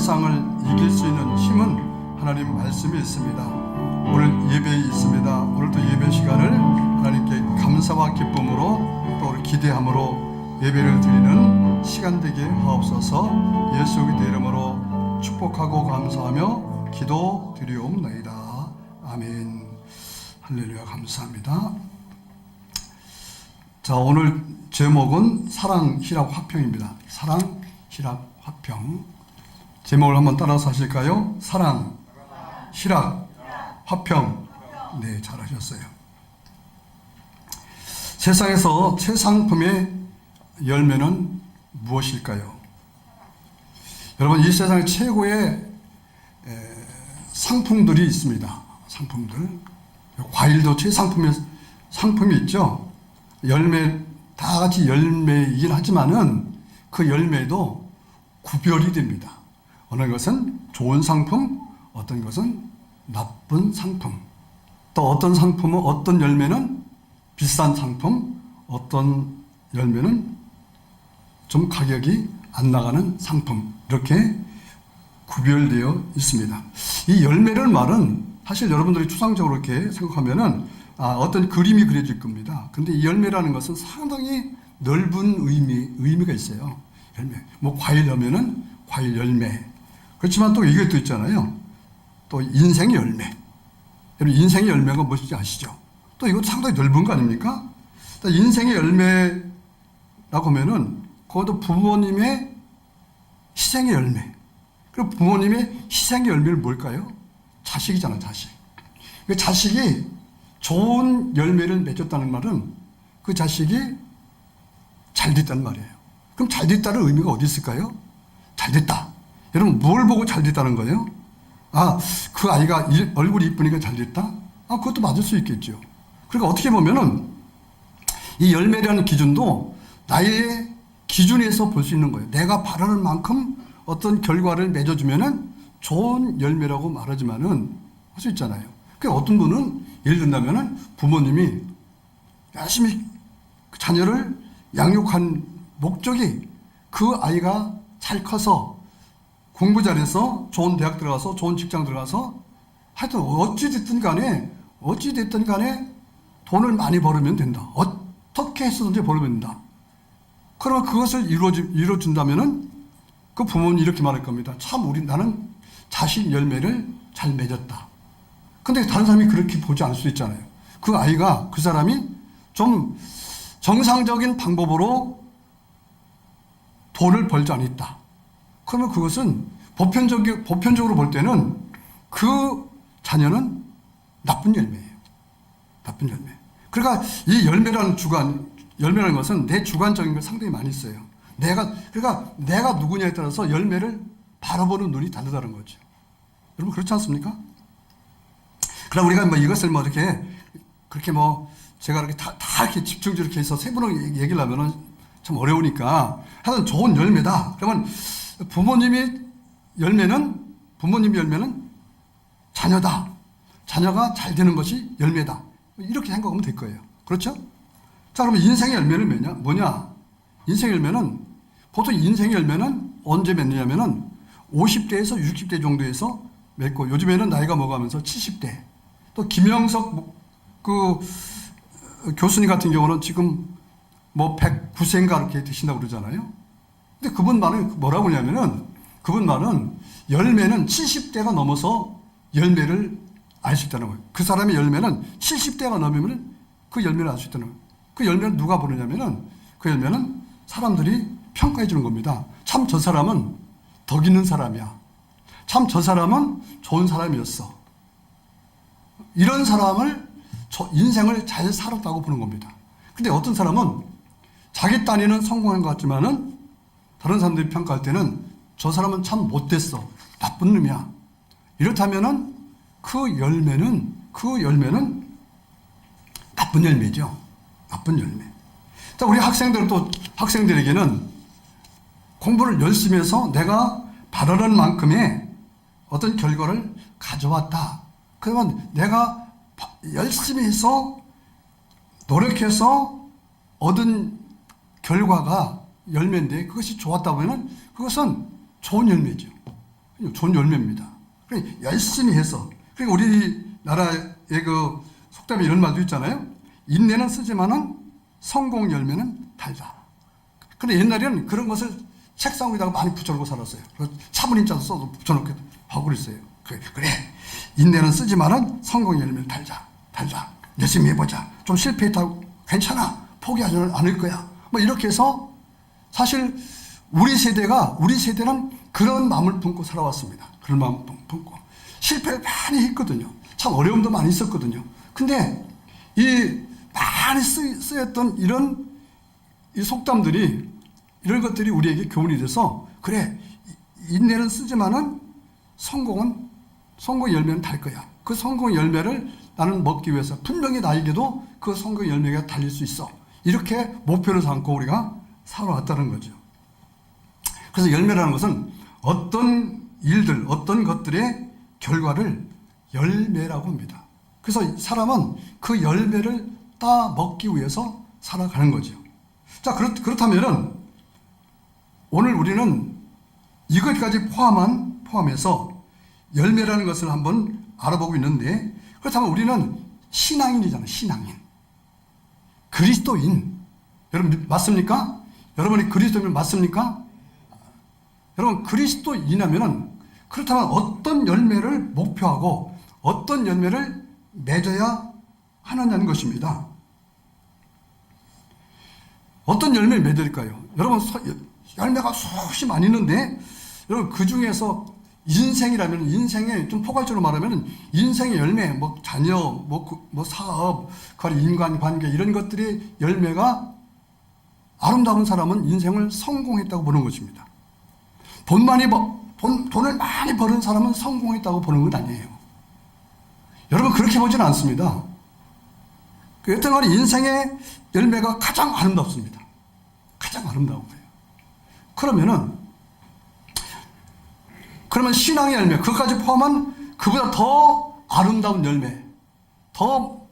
세상을 이길 수 있는 힘은 하나님 말씀에 있습니다. 오늘 예배에 있습니다. 오늘도 예배 시간을 하나님께 감사와 기쁨으로 또 우리 기대함으로 예배를 드리는 시간 되게 하옵소서. 예수 그리스도의 이름으로 축복하고 감사하며 기도 드리옵나이다. 아멘. 할렐루야. 감사합니다. 자, 오늘 제목은 사랑 희락 화평입니다. 사랑 희락 화평. 제목을 한번 따라서 하실까요? 사랑 희락 화평. 네, 잘하셨어요. 세상에서 최상품의 열매는 무엇일까요? 여러분, 이 세상에 최고의 상품들이 있습니다. 상품들. 과일도 최상품의 상품이 있죠. 열매, 다 같이 열매이긴 하지만은 그 열매도 구별이 됩니다. 어느 것은 좋은 상품, 어떤 것은 나쁜 상품. 또 어떤 상품은, 어떤 열매는 비싼 상품, 어떤 열매는 좀 가격이 안 나가는 상품. 이렇게 구별되어 있습니다. 이 열매를 말은 사실 여러분들이 추상적으로 이렇게 생각하면은 어떤 그림이 그려질 겁니다. 근데 이 열매라는 것은 상당히 넓은 의미가 있어요. 열매. 뭐 과일하면은 과일 열매. 그렇지만 또 이것도 있잖아요. 또 인생의 열매. 여러분, 인생의 열매가 무엇인지 아시죠? 또 이것도 상당히 넓은 거 아닙니까? 인생의 열매라고 하면은 그것도 부모님의 희생의 열매. 그리고 부모님의 희생의 열매는 뭘까요? 자식이잖아, 자식. 그 자식이 좋은 열매를 맺었다는 말은 그 자식이 잘 됐다는 말이에요. 그럼 잘 됐다는 의미가 어디 있을까요? 잘 됐다. 여러분, 뭘 보고 잘 됐다는 거예요? 그 아이가 얼굴이 이쁘니까 잘 됐다? 그것도 맞을 수 있겠죠. 그러니까 어떻게 보면은 이 열매라는 기준도 나의 기준에서 볼 수 있는 거예요. 내가 바라는 만큼 어떤 결과를 맺어주면은 좋은 열매라고 말하지만은 할 수 있잖아요. 그 어떤 분은 예를 든다면은 부모님이 열심히 자녀를 양육한 목적이 그 아이가 잘 커서 공부 잘해서 좋은 대학 들어가서 좋은 직장 들어가서 하여튼 어찌됐든 간에 돈을 많이 벌으면 된다. 어떻게 해서든지 벌으면 된다. 그러면 그것을 이루어준다면은 그 부모는 이렇게 말할 겁니다. 참 나는 자식 열매를 잘 맺었다. 근데 다른 사람이 그렇게 보지 않을 수 있잖아요. 그 아이가, 그 사람이 좀 정상적인 방법으로 돈을 벌지 않았다. 그러면 그것은 보편적으로 볼 때는 그 자녀는 나쁜 열매예요. 나쁜 열매. 그러니까 이 열매라는 것은 내 주관적인 게 상당히 많이 있어요. 그러니까 내가 누구냐에 따라서 열매를 바라보는 눈이 다르다는 거죠. 여러분, 그렇지 않습니까? 그럼 우리가 이것을 그렇게 제가 이렇게 다 이렇게 집중적으로 이렇게 해서 세부로 얘기를 하면은 참 어려우니까 하여튼 좋은 열매다. 그러면 부모님의 열매는 자녀다. 자녀가 잘 되는 것이 열매다. 이렇게 생각하면 될 거예요. 그렇죠? 자, 그러면 인생의 열매는 뭐냐? 인생의 열매는, 보통 인생의 열매는 언제 맺느냐면은 50대에서 60대 정도에서 맺고, 요즘에는 나이가 먹어가면서 70대. 또 김영석 교수님 같은 경우는 지금 109세인가 이렇게 되신다고 그러잖아요. 근데 그분 말은 뭐라고 하냐면은, 그분 말은 열매는 70대가 넘어서 열매를 알 수 있다는 거예요. 그 사람의 열매는 70대가 넘으면 그 열매를 알 수 있다는 거예요. 그 열매를 누가 보느냐면은, 그 열매는 사람들이 평가해 주는 겁니다. 참 저 사람은 덕 있는 사람이야. 참 저 사람은 좋은 사람이었어. 이런 사람을 인생을 잘 살았다고 보는 겁니다. 근데 어떤 사람은 자기 딴에는 성공한 것 같지만은 다른 사람들이 평가할 때는 저 사람은 참 못됐어. 나쁜 놈이야. 이렇다면은 그 열매는 나쁜 열매죠. 나쁜 열매. 자, 우리 학생들에게는 공부를 열심히 해서 내가 바라는 만큼의 어떤 결과를 가져왔다. 그러면 내가 열심히 해서 노력해서 얻은 결과가 열매인데 그것이 좋았다 보면은 그것은 좋은 열매죠. 좋은 열매입니다. 그러니까 열심히 해서. 그러니까 우리나라의 그 속담에 이런 말도 있잖아요. 인내는 쓰지만은 성공 열매는 달다. 근데 옛날에는 그런 것을 책상 위에다가 많이 붙여놓고 살았어요. 차분인자도 써도 붙여놓고 하고 그랬어요. 그래. 인내는 쓰지만은 성공 열매는 달다. 열심히 해보자. 좀 실패했다고 괜찮아. 포기하지 않을 거야. 뭐 이렇게 해서 사실 우리 세대는 그런 마음을 품고 살아왔습니다. 그런 마음을 품고. 실패를 많이 했거든요. 참 어려움도 많이 있었거든요. 근데 이 많이 쓰였던 이런 이 속담들이, 이런 것들이 우리에게 교훈이 돼서, 그래, 인내는 쓰지만은 성공 열매는 달 거야. 그 성공 열매를 나는 먹기 위해서 분명히 나에게도 그 성공 열매가 달릴 수 있어. 이렇게 목표를 삼고 우리가 살아왔다는 거죠. 그래서 열매라는 것은 어떤 일들, 어떤 것들의 결과를 열매라고 합니다. 그래서 사람은 그 열매를 따 먹기 위해서 살아가는 거죠. 자, 그렇다면은 오늘 우리는 이것까지 포함해서 열매라는 것을 한번 알아보고 있는데, 그렇다면 우리는 신앙인이잖아요. 신앙인. 그리스도인. 여러분 맞습니까? 여러분이 그리스도인 맞습니까? 여러분 그리스도인이라면은, 그렇다면 어떤 열매를 목표하고 어떤 열매를 맺어야 하느냐는 것입니다. 어떤 열매를 맺을까요? 여러분 열매가 수없이 많이 있는데, 여러분 그 중에서 인생이라면, 인생의 좀 포괄적으로 말하면 인생의 열매, 뭐 자녀, 뭐 사업, 인간관계, 이런 것들이 열매가 아름다운 사람은 인생을 성공했다고 보는 것입니다. 돈을 많이 버는 사람은 성공했다고 보는 건 아니에요. 여러분 그렇게 보지는 않습니다. 여튼간에 인생의 열매가 가장 아름답습니다. 가장 아름다운 거예요. 그러면 신앙의 열매, 그것까지 포함한 그보다 더 아름다운 열매, 더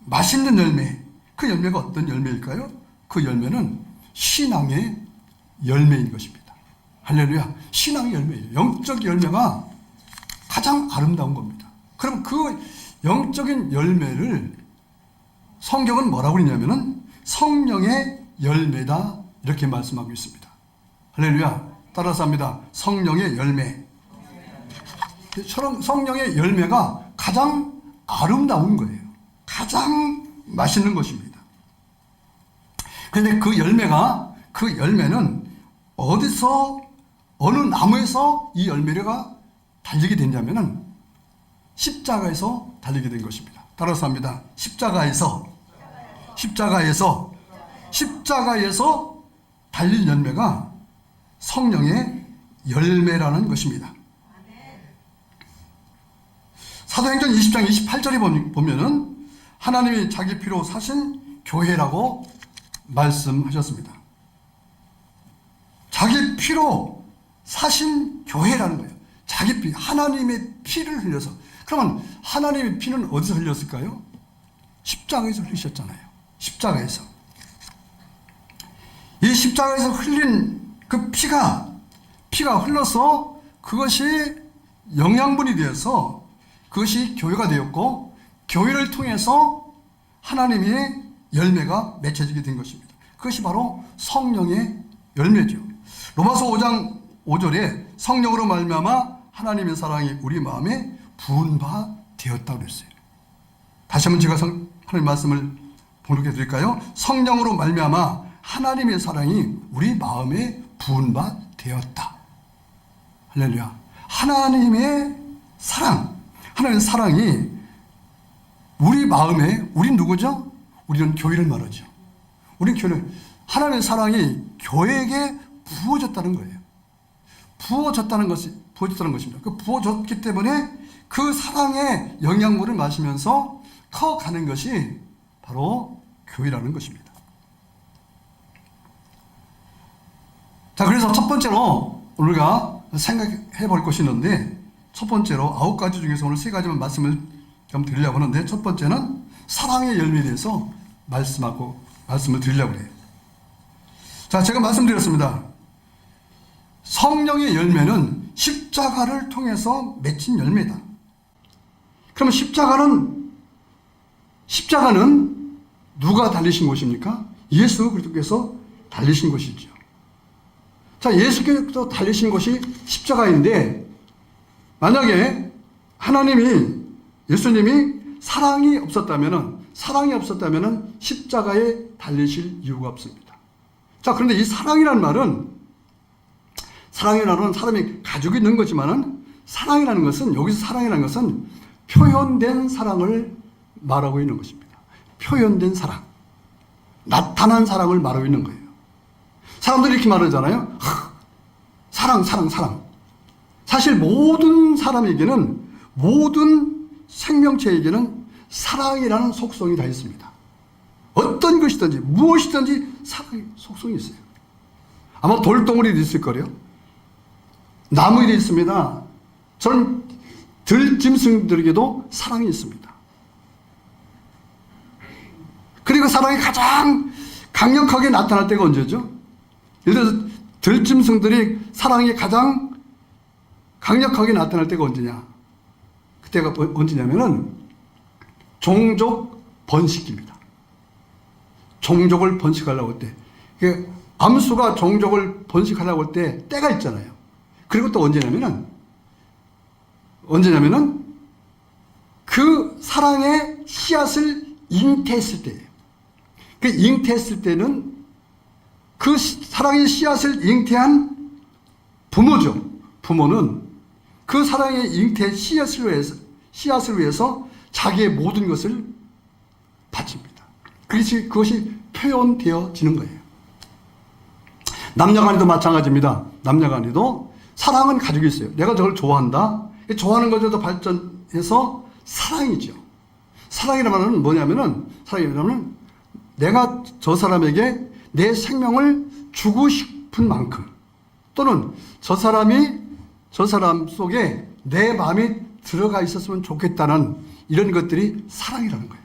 맛있는 열매, 그 열매가 어떤 열매일까요? 그 열매는 신앙의 열매인 것입니다. 할렐루야. 신앙의 열매예요. 영적 열매가 가장 아름다운 겁니다. 그럼 그 영적인 열매를 성경은 뭐라고 그러냐면은 성령의 열매다, 이렇게 말씀하고 있습니다. 할렐루야. 따라서 합니다. 성령의 열매. 성령의 열매가 가장 아름다운 거예요. 가장 맛있는 것입니다. 그런데 그 열매는 어느 나무에서 이 열매가 달리게 됐냐면은 십자가에서 달리게 된 것입니다. 따라서 합니다. 십자가에서 달린 열매가 성령의 열매라는 것입니다. 사도행전 20장 28절에 보면은 하나님이 자기 피로 사신 교회라고 말씀하셨습니다. 자기 피로 사신 교회라는 거예요. 자기 피, 하나님의 피를 흘려서. 그러면 하나님의 피는 어디서 흘렸을까요? 십자가에서 흘리셨잖아요. 십자가에서. 이 십자가에서 흘린 그 피가 흘러서 그것이 영양분이 되어서 그것이 교회가 되었고, 교회를 통해서 하나님의 열매가 맺혀지게 된 것입니다. 그것이 바로 성령의 열매죠. 로마서 5장 5절에 성령으로 말미암아 하나님의 사랑이 우리 마음에 부은 바 되었다고 그랬어요. 다시 한번 제가 하나님 말씀을 봉독해 드릴까요? 성령으로 말미암아 하나님의 사랑이 우리 마음에 부은 바 되었다. 할렐루야. 하나님의 사랑이 우리 마음에, 우린 누구죠? 우리는 교회를 말하죠. 우리는 교회를, 하나님의 사랑이 교회에게 부어졌다는 거예요. 부어졌다는 것입니다. 그 부어졌기 때문에 그 사랑의 영양분을 마시면서 커가는 것이 바로 교회라는 것입니다. 자, 그래서 첫 번째로 우리가 생각해 볼 것이 있는데, 첫 번째로 9가지 중에서 오늘 3가지만 말씀을 좀 드리려고 하는데, 첫 번째는 사랑의 열매에 대해서 말씀을 드리려고 해요. 자, 제가 말씀드렸습니다. 성령의 열매는 십자가를 통해서 맺힌 열매다. 그러면 십자가는 누가 달리신 것입니까? 예수 그리스도께서 달리신 것이죠. 자, 예수께서 달리신 것이 십자가인데, 만약에 예수님이 사랑이 없었다면 십자가에 달리실 이유가 없습니다. 자, 그런데 이 사랑이라는 말은 사람이 가지고 있는 거지만은, 여기서 사랑이라는 것은 표현된 사랑을 말하고 있는 것입니다. 표현된 사랑. 나타난 사랑을 말하고 있는 거예요. 사람들이 이렇게 말하잖아요. 사랑. 사실 모든 사람에게는, 모든 생명체에게는 사랑이라는 속성이 다 있습니다. 어떤 것이든지, 무엇이든지 사랑의 속성이 있어요. 아마 돌덩어리도 있을 거예요. 나무에도 있습니다. 저는 들짐승들에게도 사랑이 있습니다. 그리고 사랑이 가장 강력하게 나타날 때가 언제죠? 예를 들어서 들짐승들이 사랑이 가장 강력하게 나타날 때가 언제냐? 그때가 언제냐면은 종족 번식입니다. 종족을 번식하려고 할 때, 암수가 종족을 번식하려고 할 때 때가 있잖아요. 그리고 또 언제냐면은 그 사랑의 씨앗을 잉태했을 때예요. 그 잉태했을 때는 그 사랑의 씨앗을 잉태한 부모죠. 부모는 그 사랑의 잉태 씨앗을 위해서 자기의 모든 것을 바칩니다. 그것이 표현되어지는 거예요. 남녀간에도 마찬가지입니다. 남녀간에도 사랑은 가지고 있어요. 내가 저걸 좋아한다. 좋아하는 것에도 발전해서 사랑이죠. 사랑이라는 뭐냐면은, 내가 저 사람에게 내 생명을 주고 싶은 만큼, 또는 저 사람 속에 내 마음이 들어가 있었으면 좋겠다는 이런 것들이 사랑이라는 거예요.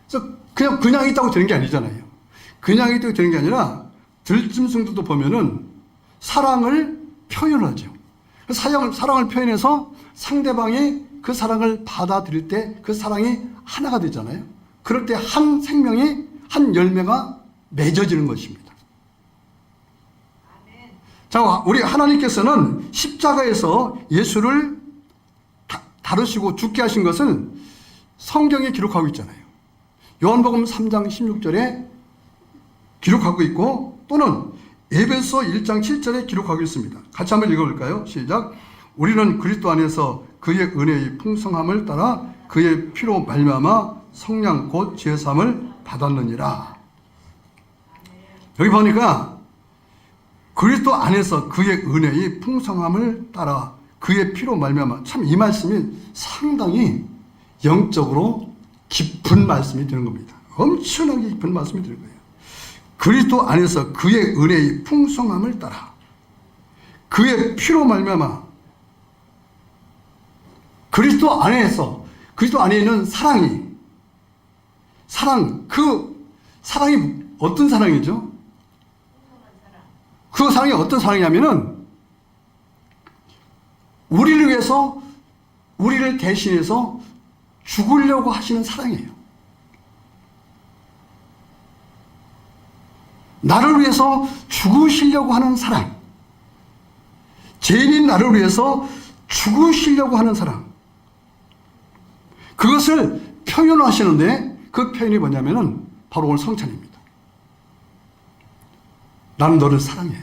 그래서 그냥 있다고 되는 게 아니잖아요. 그냥 있다고 되는 게 아니라 들짐승들도 보면은 사랑을 표현하죠. 사랑을 표현해서 상대방이 그 사랑을 받아들일 때 그 사랑이 하나가 되잖아요. 그럴 때 한 생명이, 한 열매가 맺어지는 것입니다. 자, 우리 하나님께서는 십자가에서 예수를 다루시고 죽게 하신 것을 성경에 기록하고 있잖아요. 요한복음 3장 16절에 기록하고 있고, 또는 에베소 1장 7절에 기록하고 있습니다. 같이 한번 읽어볼까요? 시작. 우리는 그리스도 안에서 그의 은혜의 풍성함을 따라 그의 피로 말미암아 성량 곧 죄사함을 받았느니라. 여기 보니까 그리스도 안에서 그의 은혜의 풍성함을 따라 그의 피로 말미암아, 참 이 말씀이 상당히 영적으로 깊은 말씀이 되는 겁니다. 엄청나게 깊은 말씀이 되는 거예요. 그리스도 안에서 그의 은혜의 풍성함을 따라 그의 피로 말미암아, 그리스도 안에 있는 사랑이 어떤 사랑이죠? 그 사랑이 어떤 사랑이냐면은 우리를 위해서, 우리를 대신해서 죽으려고 하시는 사랑이에요. 나를 위해서 죽으시려고 하는 사랑. 죄인인 나를 위해서 죽으시려고 하는 사랑. 그것을 표현하시는데, 그 표현이 뭐냐면은 바로 오늘 성찬입니다. 나는 너를 사랑해.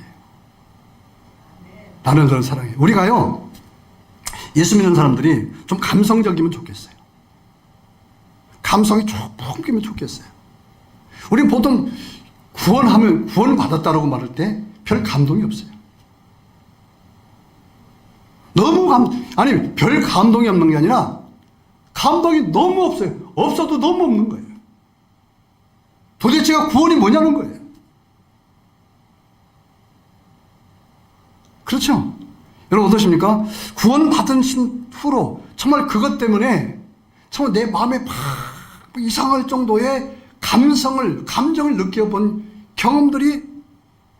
나는 너를 사랑해. 우리가요, 예수 믿는 사람들이 좀 감성적이면 좋겠어요. 감성이 풍기면 좋겠어요. 우리 보통 구원 받았다라고 말할 때 별 감동이 없어요. 별 감동이 없는 게 아니라 감동이 너무 없어요. 없어도 너무 없는 거예요. 도대체가 구원이 뭐냐는 거예요. 그렇죠? 여러분 어떠십니까? 구원 받으신 후로 정말 그것 때문에 정말 내 마음에 막 이상할 정도의 감정을 느껴본 경험들이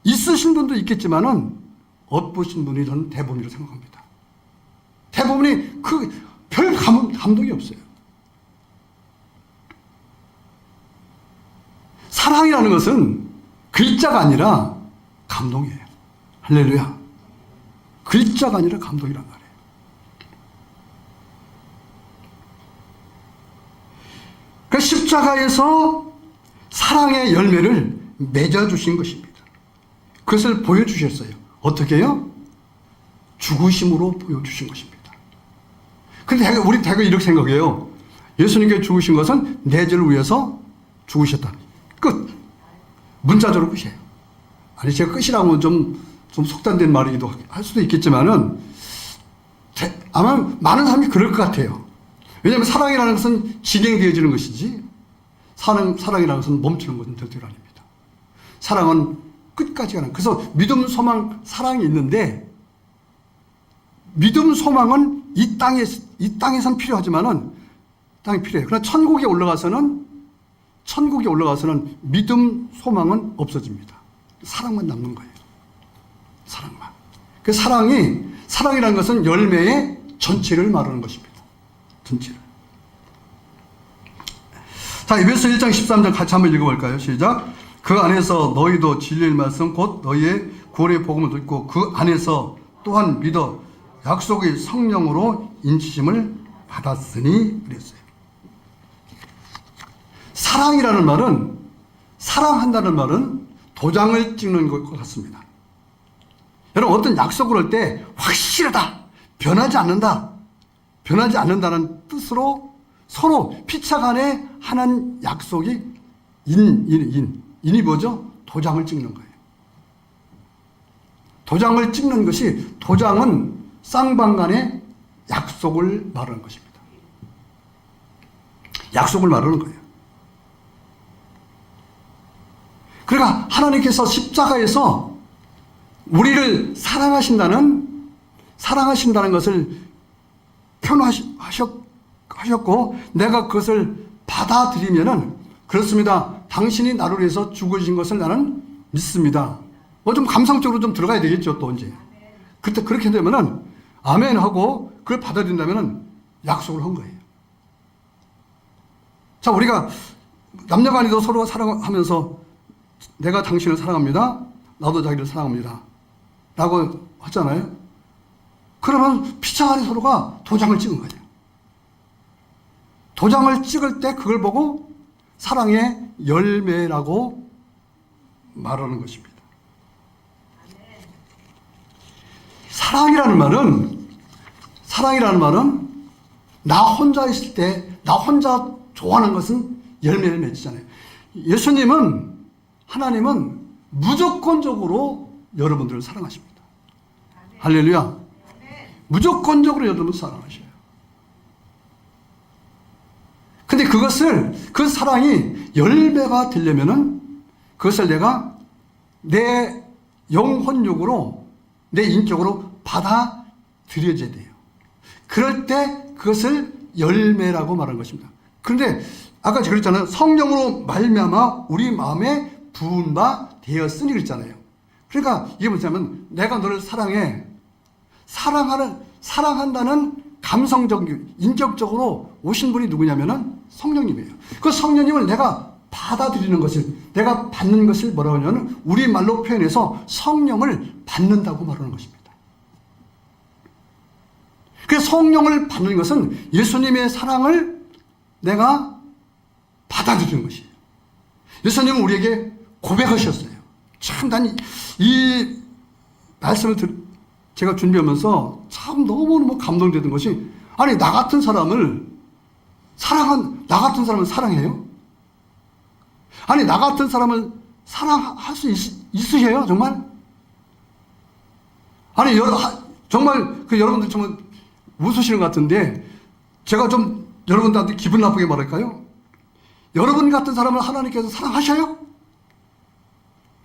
있으신 분도 있겠지만은 없으신 분이 저는 대부분이라고 생각합니다. 대부분이 별 감동이 없어요. 사랑이라는 것은 글자가 아니라 감동이에요. 할렐루야. 글자가 아니라 감동이란 말이에요. 그 십자가에서 사랑의 열매를 맺어주신 것입니다. 그것을 보여주셨어요. 어떻게 해요? 죽으심으로 보여주신 것입니다. 근데 우리 대개 이렇게 생각해요. 예수님께 죽으신 것은 내 죄를 위해서 죽으셨다. 끝. 문자적으로 끝이에요. 아니, 제가 끝이라고 좀 속단된 말이기도 할 수도 있겠지만은, 아마 많은 사람이 그럴 것 같아요. 왜냐하면 사랑이라는 것은 진행되어지는 것이지, 사랑이라는 것은 멈추는 것은 절대로 아닙니다. 사랑은 끝까지 가는. 그래서 믿음, 소망, 사랑이 있는데, 믿음, 소망은 이 땅에선 필요하지만은, 땅이 필요해요. 그러나 천국에 올라가서는 믿음, 소망은 없어집니다. 사랑만 남는 거예요. 사랑만. 그 사랑이라는 것은 열매의 전체를 말하는 것입니다. 전체를. 자, 에베소 1장 13절 같이 한번 읽어볼까요? 시작. 그 안에서 너희도 진리의 말씀 곧 너희의 구원의 복음을 듣고 그 안에서 또한 믿어 약속의 성령으로 인치심을 받았으니 그랬어요. 사랑한다는 말은 도장을 찍는 것 같습니다. 여러분, 어떤 약속을 할 때 확실하다, 변하지 않는다는 뜻으로 서로 피차간에 하는 약속이 인이 뭐죠? 도장을 찍는 거예요. 도장을 찍는 것이, 도장은 쌍방간의 약속을 말하는 것입니다. 약속을 말하는 거예요. 그러니까 하나님께서 십자가에서 우리를 사랑하신다는 것을 표현하셨고, 내가 그것을 받아들이면은, 그렇습니다. 당신이 나를 위해서 죽으신 것을 나는 믿습니다. 좀 감성적으로 좀 들어가야 되겠죠, 또 이제. 그때 그렇게 되면은, 아멘 하고, 그걸 받아들인다면은 약속을 한 거예요. 자, 우리가 남녀간에도 서로 사랑하면서, 내가 당신을 사랑합니다. 나도 자기를 사랑합니다. 라고 하잖아요. 그러면 피차간에 서로가 도장을 찍은 거예요. 도장을 찍을 때 그걸 보고 사랑의 열매라고 말하는 것입니다. 사랑이라는 말은 나 혼자 있을 때, 나 혼자 좋아하는 것은 열매를 맺잖아요. 하나님은 무조건적으로 여러분들을 사랑하십니다. 할렐루야. 무조건적으로 여러분을 사랑하셔요. 근데 그 사랑이 열매가 되려면은 그것을 내가 내 영혼력으로, 내 인격으로 받아들여져야 돼요. 그럴 때 그것을 열매라고 말하는 것입니다. 그런데 아까 제가 그랬잖아요. 성령으로 말미암아 우리 마음에 부은 바 되었으니 그랬잖아요. 그러니까 이게 뭐냐면, 내가 너를 사랑해. 사랑한다는 감성적인, 인격적으로 오신 분이 누구냐면은 성령님이에요. 그 성령님을 내가 받아들이는 것을, 내가 받는 것을 뭐라고 하냐면, 우리 말로 표현해서 성령을 받는다고 말하는 것입니다. 그 성령을 받는 것은 예수님의 사랑을 내가 받아들이는 것이에요. 예수님은 우리에게 고백하셨어요. 참, 난 이 말씀을 제가 준비하면서 참 너무너무 감동되던 것이, 아니, 나 같은 사람을 사랑해요? 아니, 나 같은 사람을 사랑할 수 있으세요? 정말? 아니, 정말, 여러분들 정말 웃으시는 것 같은데, 제가 좀 여러분들한테 기분 나쁘게 말할까요? 여러분 같은 사람을 하나님께서 사랑하셔요?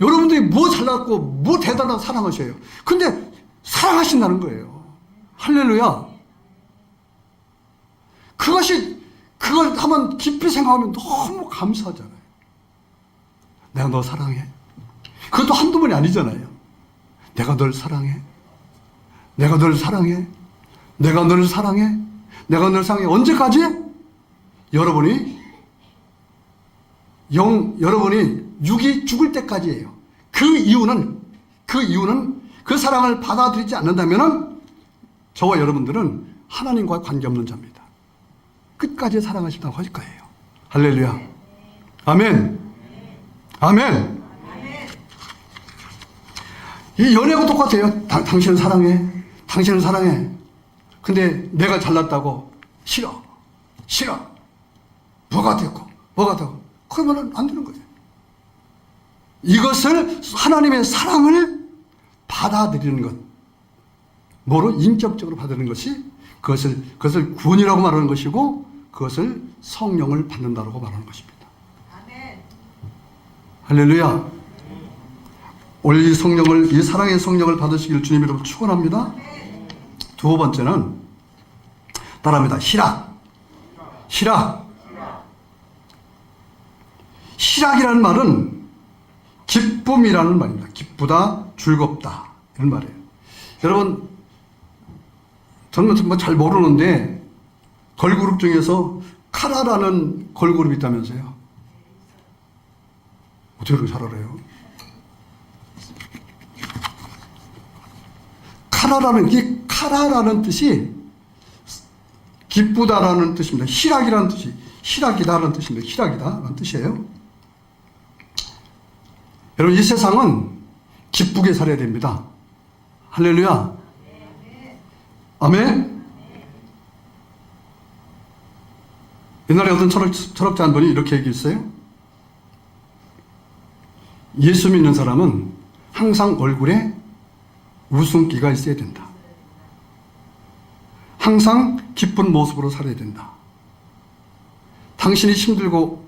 여러분들이 뭐 잘났고, 뭐 대단하고 사랑하셔요. 근데 사랑하신다는 거예요. 할렐루야. 그걸 한번 깊이 생각하면 너무 감사하잖아요. 내가 너 사랑해. 그것도 한두 번이 아니잖아요. 내가 널 사랑해. 내가 널 사랑해. 내가 너를 사랑해. 내가 너를 사랑해. 언제까지? 여러분이 육이 죽을 때까지예요. 그 이유는 그 사랑을 받아들이지 않는다면 저와 여러분들은 하나님과 관계없는 자입니다. 끝까지 사랑하신다고 하실 거예요. 할렐루야. 아멘. 아멘. 이 연애하고 똑같아요. 당신을 사랑해. 당신을 사랑해. 근데 내가 잘났다고 싫어. 뭐가 되고. 그러면 안 되는 거예요. 이것을 하나님의 사랑을 받아들이는 것. 뭐로? 인격적으로 받아들이는 것이 그것을 구원이라고 말하는 것이고 그것을 성령을 받는다고 말하는 것입니다. 아멘. 할렐루야. 오늘 이 사랑의 성령을 받으시길 주님 이름으로 축원합니다. 두 번째는 따라합니다. 희락이라는 말은 기쁨이라는 말입니다. 기쁘다, 즐겁다 이런 말이에요. 여러분, 저는 뭐 잘 모르는데 걸그룹 중에서 카라라는 걸그룹이 있다면서요. 어떻게 그렇게 잘 알아요? 카라라는 뜻이 기쁘다라는 뜻입니다. 희락이라는 뜻이 희락이다라는 뜻입니다. 희락이다라는 뜻이에요. 여러분, 이 세상은 기쁘게 살아야 됩니다. 할렐루야. 아멘. 옛날에 어떤 철학자 한 분이 이렇게 얘기했어요. 예수 믿는 사람은 항상 얼굴에 웃음기가 있어야 된다. 항상 기쁜 모습으로 살아야 된다. 당신이 힘들고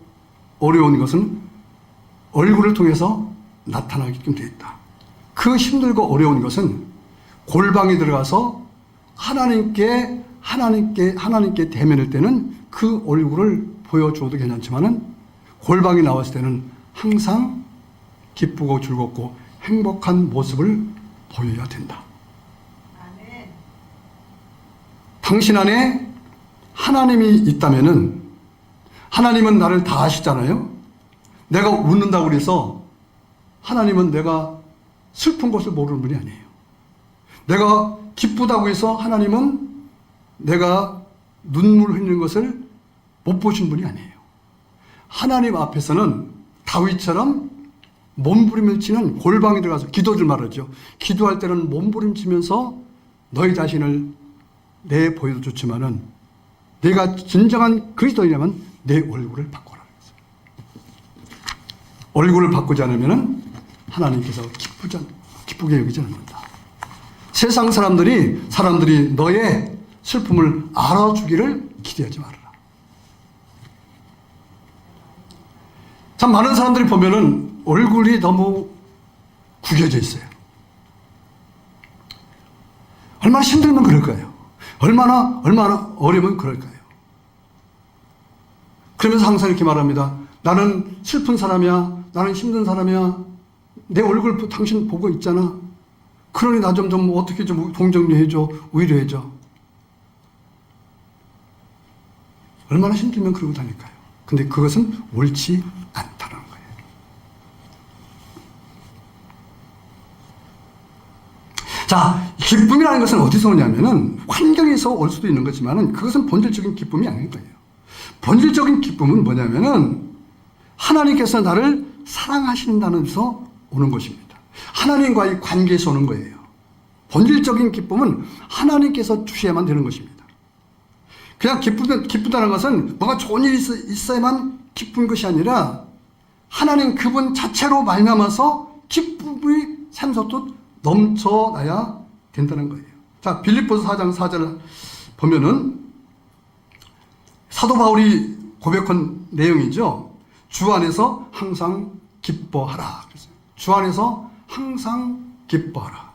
어려운 것은 얼굴을 통해서 나타나게끔 되어 있다. 그 힘들고 어려운 것은 골방에 들어가서 하나님께 대면할 때는 그 얼굴을 보여줘도 괜찮지만은 골방에 나왔을 때는 항상 기쁘고 즐겁고 행복한 모습을 보여야 된다. 아멘. 당신 안에 하나님이 있다면은 하나님은 나를 다 아시잖아요. 내가 웃는다고 그래서 하나님은 내가 슬픈 것을 모르는 분이 아니에요. 내가 기쁘다고 해서 하나님은 내가 눈물 흘리는 것을 못 보신 분이 아니에요. 하나님 앞에서는 다윗처럼 몸부림을 치는 골방에 들어가서 기도를 말하죠. 기도할 때는 몸부림치면서 너희 자신을 내 보여도 좋지만은 내가 진정한 그리스도인이라면 내 얼굴을 바꿔라. 얼굴을 바꾸지 않으면 하나님께서 기쁘게 여기지 않는다. 세상 사람들이 너의 슬픔을 알아주기를 기대하지 말아라. 참 많은 사람들이 보면은 얼굴이 너무 구겨져 있어요. 얼마나 힘들면 그럴까요? 얼마나 어려우면 그럴까요? 그러면서 항상 이렇게 말합니다. 나는 슬픈 사람이야. 나는 힘든 사람이야. 내 얼굴 당신 보고 있잖아. 그러니 나 좀 어떻게 좀 동정해줘. 위로해줘. 얼마나 힘들면 그러고 다닐까요? 근데 그것은 옳지 않다는 거예요. 자, 기쁨이라는 것은 어디서 오냐면은 환경에서 올 수도 있는 거지만은 그것은 본질적인 기쁨이 아닌 거예요. 본질적인 기쁨은 뭐냐면은 하나님께서 나를 사랑하신다는 데서 오는 것입니다. 하나님과의 관계에서 오는 거예요. 본질적인 기쁨은 하나님께서 주셔야만 되는 것입니다. 그냥 기쁘다는 것은 뭔가 좋은 일이 있어야만 기쁜 것이 아니라 하나님 그분 자체로 말미암아서 기쁨이 샘솟듯 넘쳐나야 된다는 거예요. 자, 빌립보서 4장 4절을 보면은 사도 바울이 고백한 내용이죠. 주 안에서 항상 기뻐하라. 주 안에서 항상 기뻐하라.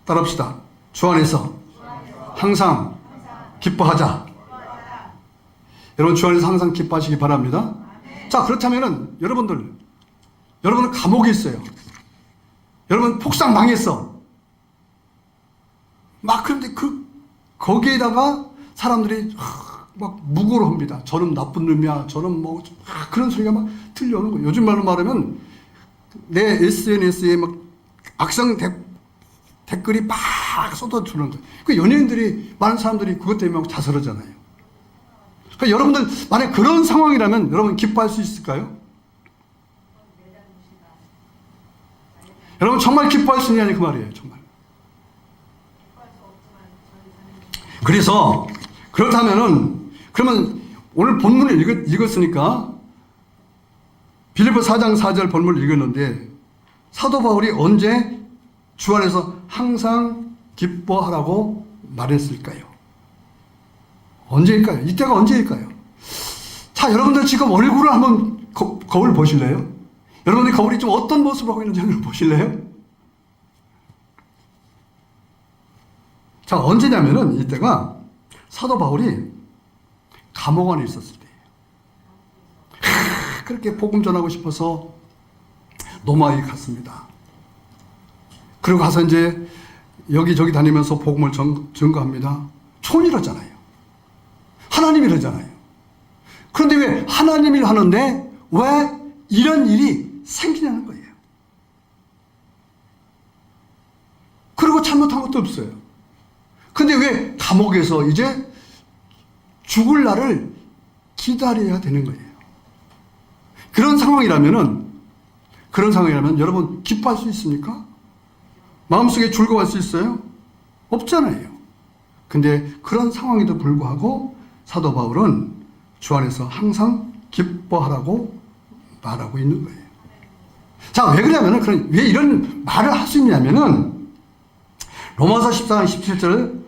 따라합시다. 주 안에서 항상 기뻐하자. 여러분, 주 안에서 항상 기뻐하시기 바랍니다. 자, 그렇다면은 여러분은 감옥에 있어요. 여러분 폭삭 망했어. 막 그런데 거기에다가 사람들이 막 무고를 합니다. 저는 나쁜 놈이야. 저는 뭐 그런 소리가 막 들려오는 거예요. 요즘 말로 말하면 내 SNS에 막 악성 댓글이 막 쏟아주는 거예요. 그 연예인들이 많은 사람들이 그것 때문에 자살하잖아요. 그러니까 여러분들 만약 그런 상황이라면 여러분 기뻐할 수 있을까요? 여러분 정말 기뻐할 수 있냐니 그 말이에요. 정말. 그래서 그렇다면은 그러면 오늘 본문을 읽었으니까 빌립보 4장 4절 본문을 읽었는데 사도 바울이 언제 주 안에서 항상 기뻐하라고 말했을까요? 언제일까요? 이때가 언제일까요? 자, 여러분들 지금 얼굴을 한번 거울 보실래요? 여러분들 거울이 좀 어떤 모습을 하고 있는지 한번 보실래요? 자, 언제냐면은 이때가 사도 바울이 감옥 안에 있었을 때예요. 그렇게 복음 전하고 싶어서 로마에 갔습니다. 그리고 가서 이제 여기저기 다니면서 복음을 증거합니다. 촌이라잖아요. 하나님이라잖아요. 그런데 왜 하나님이 하는데 왜 이런 일이 생기냐는 거예요. 그리고 잘못한 것도 없어요. 근데 왜 감옥에서 이제 죽을 날을 기다려야 되는 거예요. 그런 상황이라면 여러분 기뻐할 수 있습니까? 마음속에 즐거워할 수 있어요? 없잖아요. 근데 그런 상황에도 불구하고 사도 바울은 주 안에서 항상 기뻐하라고 말하고 있는 거예요. 자, 왜 그러냐면은, 왜 이런 말을 할 수 있냐면은, 로마서 14장 17절,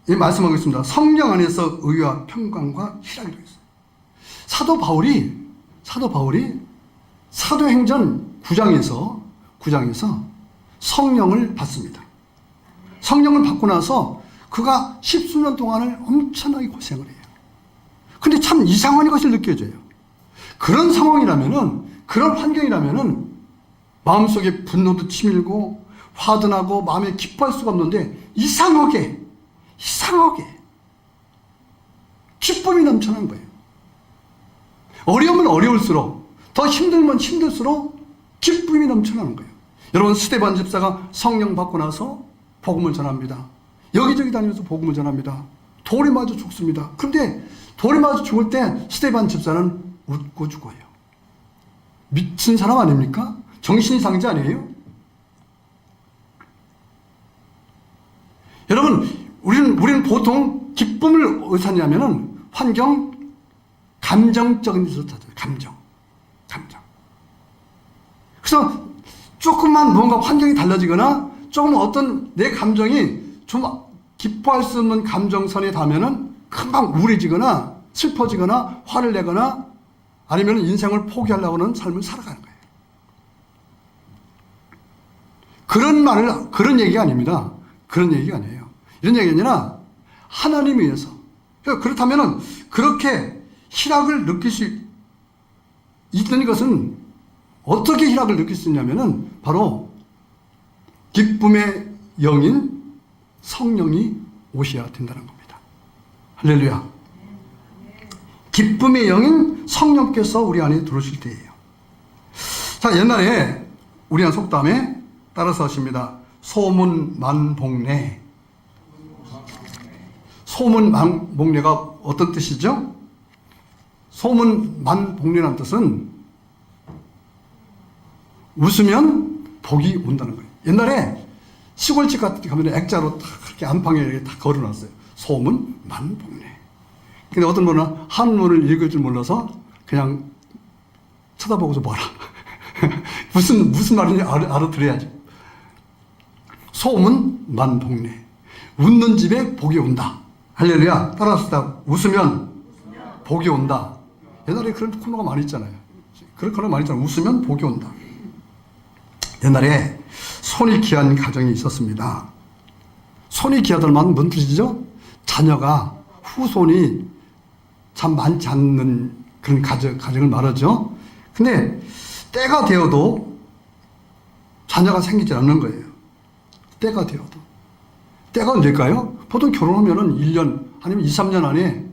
이 말씀하고 있습니다. 성령 안에서 의와 평강과 희락이 있어요. 사도 바울이 사도행전 9장에서 성령을 받습니다. 성령을 받고 나서 그가 10수년 동안을 엄청나게 고생을 해요. 근데 참 이상한 것을 느껴져요. 그런 상황이라면은, 그런 환경이라면은, 마음속에 분노도 치밀고, 화도 나고, 마음에 기뻐할 수가 없는데, 이상하게, 기쁨이 넘쳐나는 거예요. 어려우면 어려울수록, 더 힘들면 힘들수록, 기쁨이 넘쳐나는 거예요. 여러분, 스데반 집사가 성령 받고 나서 복음을 전합니다. 여기저기 다니면서 복음을 전합니다. 돌에 맞아 죽습니다. 그런데 돌에 맞아 죽을 때 스데반 집사는 웃고 죽어요. 미친 사람 아닙니까? 정신이 상자 아니에요? 여러분, 우리는 보통 기쁨을 어디서 찾냐면은 감정적인 데서 찾아요. 감정. 그래서 조금만 뭔가 환경이 달라지거나 조금 어떤 내 감정이 좀 기뻐할 수 없는 감정선에 닿으면은 금방 우울해지거나 슬퍼지거나 화를 내거나 아니면 인생을 포기하려고 하는 삶을 살아가는 거예요. 그런 얘기가 아닙니다. 그런 얘기가 아니에요. 이런 얘기가 아니라 하나님에 의해서. 그렇다면은 그렇게 희락을 느낄 수 있는 것은 어떻게 희락을 느낄 수 있냐면은 바로 기쁨의 영인 성령이 오셔야 된다는 겁니다. 할렐루야. 기쁨의 영인 성령께서 우리 안에 들어오실 때예요. 자, 옛날에 우리 한 속담에 따라서 하십니다. 소문만복래. 소문만복래가 어떤 뜻이죠? 소문만복래라는 뜻은 웃으면 복이 온다는 거예요. 옛날에 시골집 같은 데 가면 액자로 딱 그렇게 안방에 이렇게 다 걸어놨어요. 소문만복래. 근데 어떤 분은 한문을 읽을 줄 몰라서 그냥 쳐다보고서 뭐라. 무슨 말인지 알아들어야지. 소문만복래. 웃는 집에 복이 온다. 할렐루야. 따라서 웃으면 복이 온다. 옛날에 그런 코너가 많이 있잖아요. 그런 코너가 많이 있잖아요. 웃으면 복이 온다. 옛날에 손이 귀한 가정이 있었습니다. 손이 귀하다는 말은 뭔 뜻이죠? 자녀가 후손이 참 많지 않는 그런 가정을 말하죠. 근데 때가 되어도 자녀가 생기지 않는 거예요. 때가 되어도. 때가 언제일까요? 보통 결혼하면은 1년 아니면 2, 3년 안에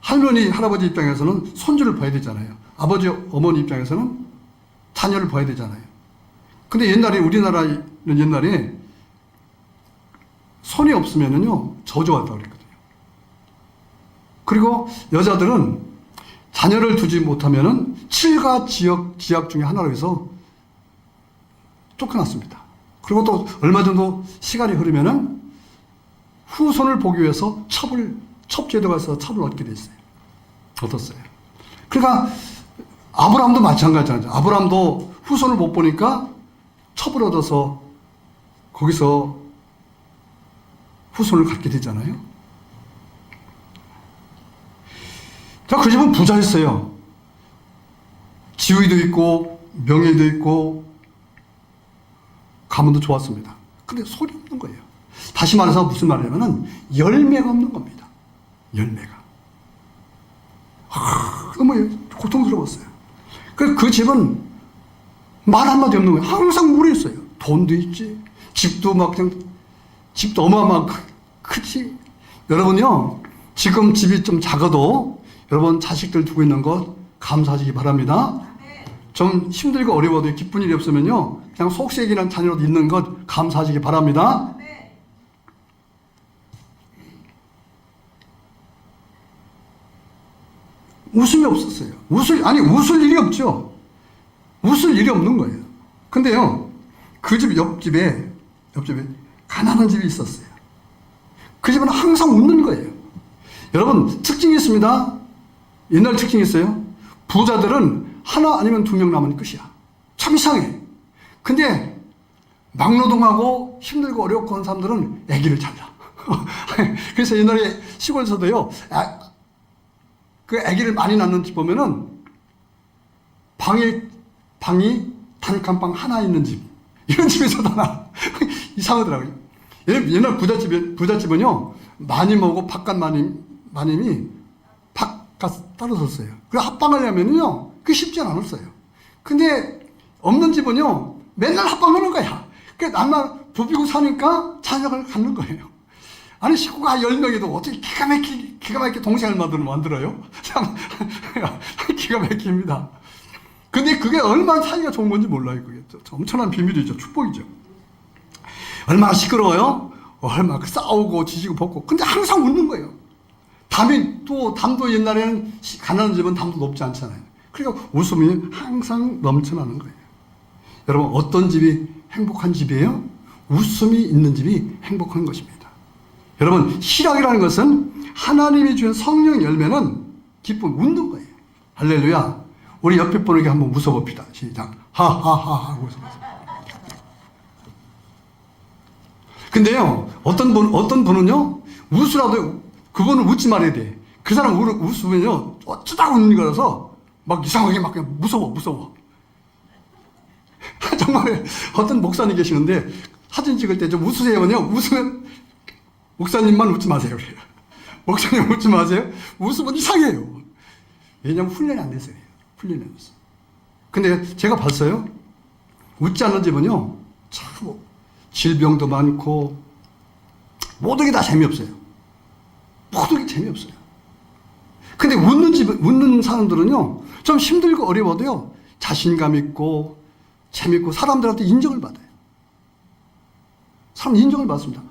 할머니, 할아버지 입장에서는 손주를 봐야 되잖아요. 아버지, 어머니 입장에서는 자녀를 봐야 되잖아요. 근데 옛날에, 우리나라는 옛날에 손이 없으면은요, 저주가 왔다고 그랬거든요. 그리고 여자들은 자녀를 두지 못하면은 칠가 지약 중에 하나로 해서 쫓겨났습니다. 그리고 또 얼마 정도 시간이 흐르면은 후손을 보기 위해서 첩제도 가서 첩을 얻게 됐어요. 얻었어요. 그러니까 아브라함도 마찬가지잖아요. 아브라함도 후손을 못 보니까 첩을 얻어서 거기서 후손을 갖게 되잖아요. 자, 그 집은 부자였어요. 지위도 있고 명예도 있고 가문도 좋았습니다. 근데 소리 없는 거예요. 다시 말해서 무슨 말이냐면은 열매가 없는 겁니다. 열매가. 너무 고통스러웠어요. 그 집은 말 한마디 없는 거예요. 항상 무리했어요. 돈도 있지. 집도 막 그냥, 집도 어마어마하고 크지. 여러분요, 지금 집이 좀 작아도 여러분 자식들 두고 있는 것 감사하시기 바랍니다. 좀 힘들고 어려워도 기쁜 일이 없으면요, 그냥 속세기란 자녀로 있는 것 감사하시기 바랍니다. 웃음이 없었어요. 웃을 일이 없죠. 웃을 일이 없는 거예요. 근데요, 그 집 옆집에 가난한 집이 있었어요. 그 집은 항상 웃는 거예요. 여러분, 특징이 있습니다. 옛날 특징이 있어요. 부자들은 하나 아니면 2명 남으면 끝이야. 참 이상해. 근데 막노동하고 힘들고 어렵고 한 사람들은 아기를 잘라. 그래서 옛날에 시골에서도요, 그 아기를 많이 낳는 집 보면은 방이 단칸방 하나 있는 집, 이런 집에서도 하나 이상하더라고요. 옛날 부잣집은요, 마님하고 바깥 마님이 바깥 떨어졌어요. 그 합방을 하면요, 그게 쉽지 않았어요. 근데 없는 집은요, 맨날 합방하는 거야. 그 남만 부비고 사니까 자녀를 갖는 거예요. 아니, 식구가 10명이도 어떻게 기가 막히게 동생을 만들어요? 참, 기가 막힙니다. 근데 그게 얼마나 사이가 좋은 건지 몰라요. 그게 엄청난 비밀이죠. 축복이죠. 얼마나 시끄러워요? 얼마나 싸우고 지지고 볶고. 근데 항상 웃는 거예요. 담도 옛날에는 가난한 집은 담도 높지 않잖아요. 그러니까 웃음이 항상 넘쳐나는 거예요. 여러분, 어떤 집이 행복한 집이에요? 웃음이 있는 집이 행복한 것입니다. 여러분, 희락이라는 것은 하나님이 주신 성령 열매는 기쁨, 웃는 거예요. 할렐루야. 우리 옆에 분에게 한번 웃어봅시다. 시작. 하하하 하고 웃어보세요. 근데요, 어떤 분은요, 웃으라도 그분은 웃지 말아야 돼. 그 사람 웃으면요, 어쩌다 웃는 거라서 막 이상하게 막 그냥 무서워. 정말 어떤 목사님 계시는데 사진 찍을 때 좀 웃으세요요. 웃으면 목사님만 웃지 마세요. 그래요. 목사님 웃지 마세요. 웃으면 이상해요. 왜냐면 훈련이 안 됐어요. 훈련이 안 됐어요. 근데 제가 봤어요. 웃지 않는 집은요, 참 질병도 많고 모든 게 다 재미없어요. 모든 게 재미없어요. 근데 웃는 사람들은요, 좀 힘들고 어려워도요, 자신감 있고 재밌고 사람들한테 인정을 받아요. 사람 인정을 받습니다.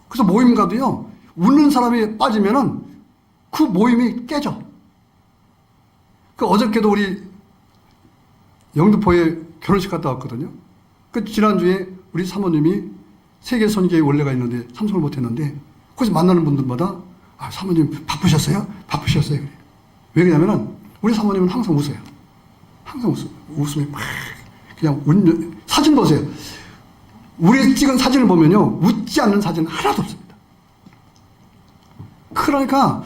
그래서 모임 가도요, 웃는 사람이 빠지면은 그 모임이 깨져. 그 어저께도 우리 영등포에 결혼식 갔다 왔거든요. 그 지난주에 우리 사모님이 세계 선교회 원래가 있는데 참석을 못 했는데, 거기서 만나는 분들마다 사모님 바쁘셨어요? 그래요. 왜 그러냐면은 우리 사모님은 항상 웃어요. 항상 웃음이 막 그냥 사진 보세요. 우리 찍은 사진을 보면요, 웃지 않는 사진은 하나도 없습니다. 그러니까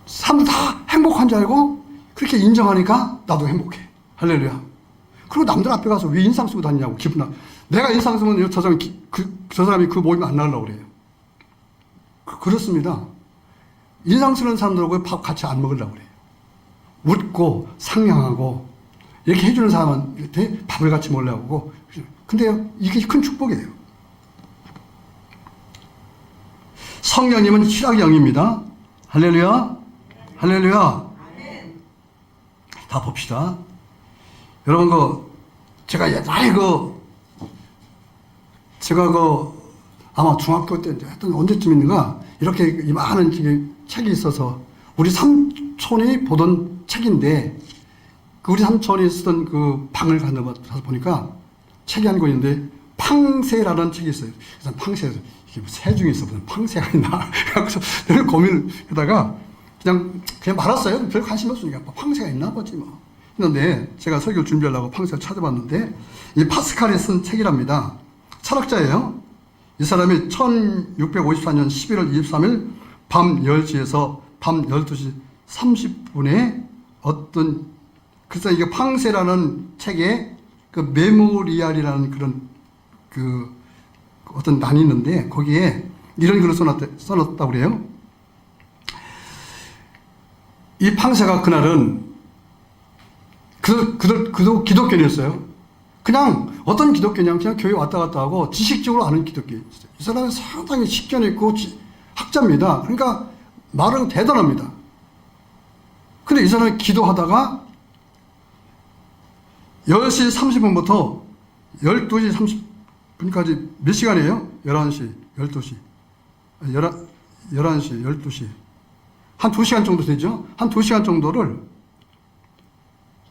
사람들 다 행복한 줄 알고 그렇게 인정하니까 나도 행복해. 할렐루야. 그리고 남들 앞에 가서 왜 인상 쓰고 다니냐고 기분 내가 인상 쓰면 저 사람이 그 모임에 안 나가려고 그래요. 그렇습니다. 인상 쓰는 사람들하고 밥 같이 안 먹으려고 그래요. 웃고 상냥하고 이렇게 해주는 사람한테 밥을 같이 먹으려고. 근데 이게 큰 축복이에요. 성령님은 희락의 영입니다. 할렐루야. 할렐루야. 다 봅시다. 여러분, 제가 옛날에 제가 아마 중학교 때, 하여튼 언제쯤인가, 이렇게 많은 책이 있어서, 우리 삼촌이 보던 책인데, 우리 삼촌이 쓰던 그 방을 가서 보니까, 책이 한 권인데, 팡세라는 책이 있어요. 그래서 팡세에서, 이게 새 중에서 무슨 팡세가 있나? 그래서 늘 고민을 하다가, 그냥 말았어요. 별 관심 없으니까, 팡세가 있나 보지 뭐. 했는데, 제가 설교를 준비하려고 팡세를 찾아봤는데, 이 파스칼이 쓴 책이랍니다. 철학자예요. 이 사람이 1654년 11월 23일 밤 10시에서 밤 12시 30분에 그래서 이게 팡세라는 책에 그 메모리알이라는 그런 어떤 난이 있는데 거기에 이런 글을 써놨다고 그래요. 이 팡세가 그날은 그도 기독교인이었어요. 그냥 어떤 기독교냐면 그냥 교회 왔다 갔다 하고 지식적으로 아는 기독교인이었어요. 이 사람은 상당히 식견 있고 학자입니다. 그러니까 말은 대단합니다. 근데 이 사람이 기도하다가 10시 30분부터 12시 30분까지 몇 시간이에요? 11시, 12시. 11시, 12시. 한 2시간 정도 되죠? 한 2시간 정도를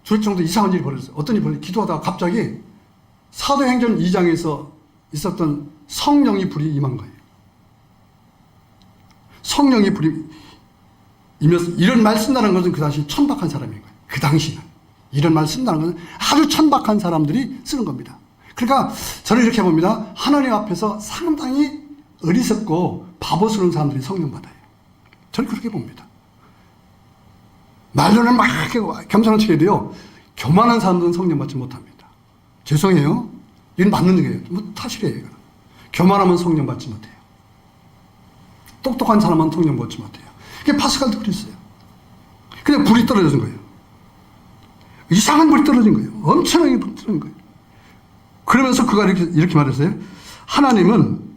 줄 정도 이상한 일이 벌어졌어요. 어떤 일이 벌어졌어요? 기도하다가 갑자기 사도행전 2장에서 있었던 성령이 불이 임한 거예요. 성령이 불이 임해서 이런 말 쓴다는 것은 그 당시 천박한 사람인 거예요. 그 당시는. 이런 말 쓴다는 것은 아주 천박한 사람들이 쓰는 겁니다. 그러니까 저는 이렇게 봅니다. 하나님 앞에서 상당히 어리석고 바보스러운 사람들이 성령 받아요. 저는 그렇게 봅니다. 말로는 막 겸손한 척해도요, 교만한 사람들은 성령 받지 못합니다. 죄송해요. 이건 맞는 얘기예요. 뭐 사실이에요. 이건. 교만하면 성령 받지 못해요. 똑똑한 사람은 성령 받지 못해요. 이게 파스칼도 그랬어요. 그냥 불이 떨어진 거예요. 이상한 불이 떨어진 거예요. 엄청나게 불이 떨어진 거예요. 그러면서 그가 이렇게 말했어요. 하나님은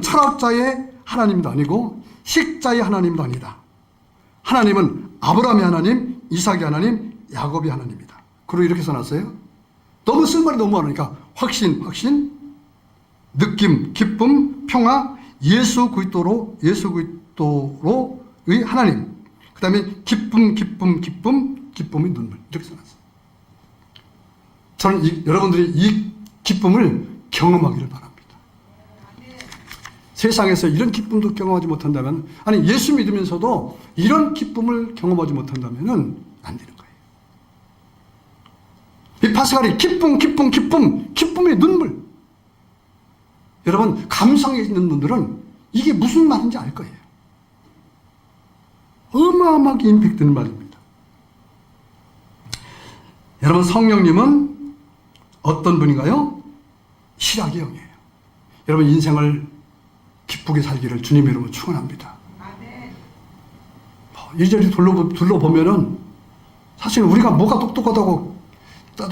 철학자의 하나님도 아니고 식자의 하나님도 아니다. 하나님은 아브라함의 하나님, 이삭의 하나님, 야곱의 하나님이다. 그리고 이렇게 써놨어요. 너무 쓸말이 너무 많으니까 확신, 느낌, 기쁨, 평화, 예수 그리스도로의 하나님. 그 다음에 기쁨의 눈물. 이렇게 써놨어요. 저는 여러분들이 이 기쁨을 경험하기를 바랍니다. 세상에서 이런 기쁨도 경험하지 못한다면, 아니 예수 믿으면서도 이런 기쁨을 경험하지 못한다면 안 되는 거예요. 이 파스칼이 기쁨의 눈물. 여러분 감성에 있는 분들은 이게 무슨 말인지 알 거예요. 어마어마하게 임팩트는 말입니다. 여러분 성령님은 어떤 분인가요? 희락의 영이에요. 여러분 인생을 기쁘게 살기를 주님의 이름으로 축원합니다. 이리저리 둘러보면은 사실 우리가 뭐가 똑똑하다고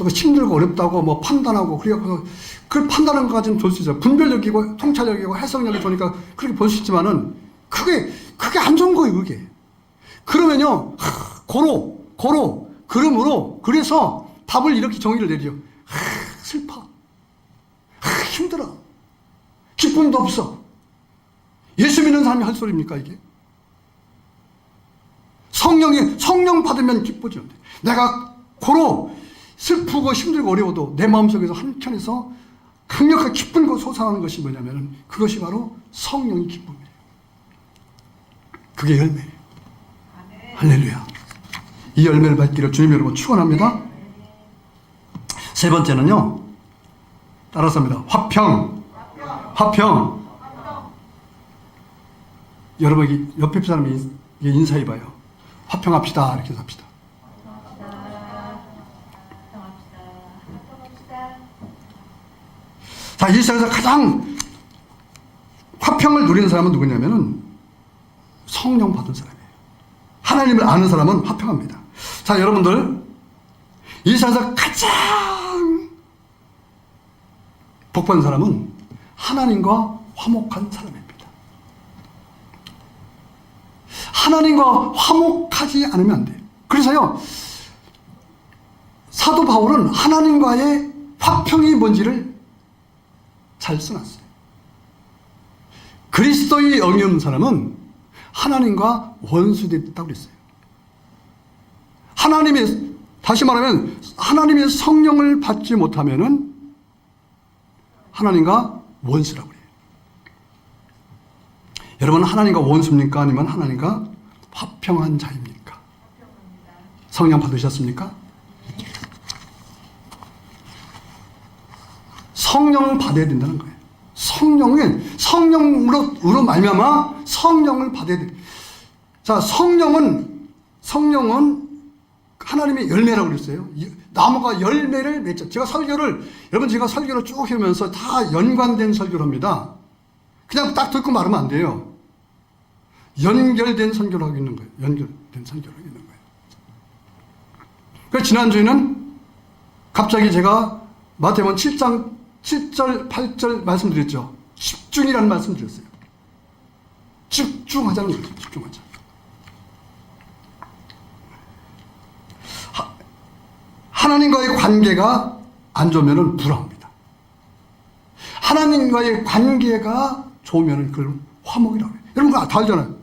힘들고 어렵다고 뭐 판단하고 그래갖고 그걸 판단하는 것까지는 볼 수 있어요. 분별력이고 통찰력이고 해석력이 좋으니까 그렇게 볼 수 있지만은 그게 안 좋은 거예요. 그게. 그러면요 그러므로 그래서 답을 이렇게 정의를 내려. 슬퍼. 힘들어. 기쁨도 없어. 예수 믿는 사람이 할 소리입니까, 이게? 성령 받으면 기쁘지. 내가 슬프고 힘들고 어려워도 내 마음속에서 한켠에서 강력하게 기쁜 거 솟아나는 것이 뭐냐면 그것이 바로 성령의 기쁨이에요. 그게 열매예요. 할렐루야. 이 열매를 받기를 주님 여러분 축원합니다. 세 번째는요. 따라서 합니다. 화평. 여러분 옆에 사람이 인사해봐요. 화평합시다. 이렇게 합시다. 자, 이 세상에서 가장 화평을 누리는 사람은 누구냐면은 성령 받은 사람이에요. 하나님을 아는 사람은 화평합니다. 자, 여러분들 이 세상에서 가장 복받은 사람은 하나님과 화목한 사람입니다. 하나님과 화목하지 않으면 안 돼요. 그래서요, 사도 바울은 하나님과의 화평이 뭔지를 잘 써놨어요. 그리스도의 영이 없는 사람은 하나님과 원수됐다고 그랬어요. 다시 말하면 하나님의 성령을 받지 못하면은 하나님과 원수라고 그래요. 여러분, 하나님과 원수입니까? 아니면 하나님과 화평한 자입니까? 성령 받으셨습니까? 성령을 받아야 된다는 거예요. 성령으로 말미암아 성령을 받아야 돼. 자, 성령은 하나님의 열매라고 그랬어요. 나무가 열매를 맺죠. 제가 설교를 쭉 하면서 다 연관된 설교를 합니다. 그냥 딱 듣고 말하면 안 돼요. 연결된 설교를 하고 있는 거예요. 연결된 설교를 하고 있는 거예요. 그래서 지난주에는 갑자기 제가 마태복음 7장 7절, 8절 말씀드렸죠. 집중이라는 말씀 드렸어요. 집중하자는 거예요. 집중하자. 하나님과의 관계가 안 좋으면 불화합니다. 하나님과의 관계가 좋으면 그걸 화목이라고 해요. 여러분 다 알잖아요.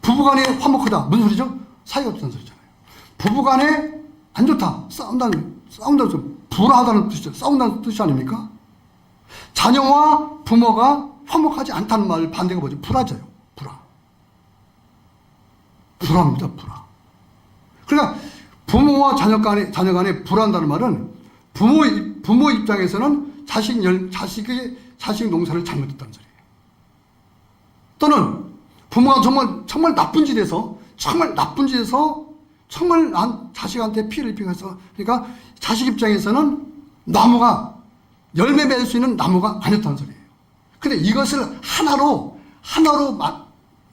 부부간에 화목하다. 무슨 소리죠? 사이가 없다는 소리잖아요. 부부간에 안 좋다. 싸운다는 불화하다는 뜻이죠. 싸운다는 뜻이 아닙니까? 자녀와 부모가 화목하지 않다는 말 반대가 뭐죠? 불화죠. 불화입니다. 불화. 그러니까 부모와 자녀 간에 불화한다는 말은 부모 입장에서는 자식 농사를 잘못했다는 소리예요. 또는 부모가 정말 나쁜 짓에서 정말 자식한테 피해를 입혀서, 그러니까 자식 입장에서는 나무가 열매 맺을 수 있는 나무가 아니었다는 소리예요. 근데 이것을 하나로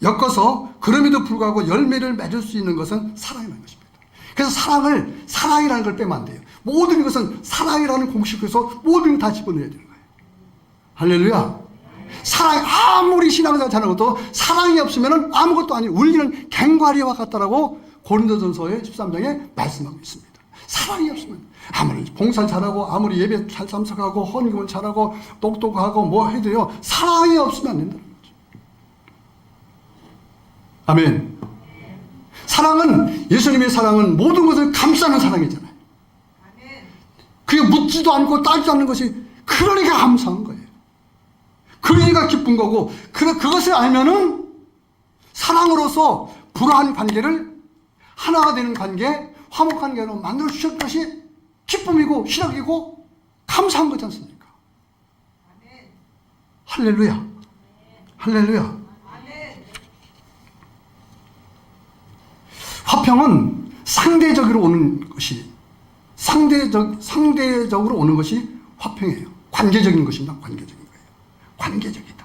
엮어서 그럼에도 불구하고 열매를 맺을 수 있는 것은 사랑이라는 것입니다. 그래서 사랑이라는 걸 빼면 안 돼요. 모든 것은 사랑이라는 공식에서 모든 걸 다 집어넣어야 되는 거예요. 할렐루야. 아무리 신앙생활 잘하는 것도 사랑이 없으면 아무것도 아닌 울리는 갱과리와 같다라고 고린도전서의 13장에 말씀하고 있습니다. 사랑이 없으면 아무리 봉사 잘하고 아무리 예배 잘 참석하고 헌금을 잘하고 똑똑하고 뭐 해도요, 사랑이 없으면 안 된다는 거죠. 아멘. 예수님의 사랑은 모든 것을 감싸는 사랑이잖아요. 그게 묻지도 않고 따지도 않는 것이 그러니까 감사한 거예요. 그러니까 기쁜 거고, 그것을 알면은 사랑으로서 불화한 관계를 하나가 되는 관계, 화목한 관계로 만들어 주셨던 것이 기쁨이고 희락이고 감사한 거지 않습니까? 할렐루야. 할렐루야. 화평은 상대적으로 오는 것이 상대적으로 오는 것이 화평이에요. 관계적인 것입니다. 관계적인 거예요. 관계적이다.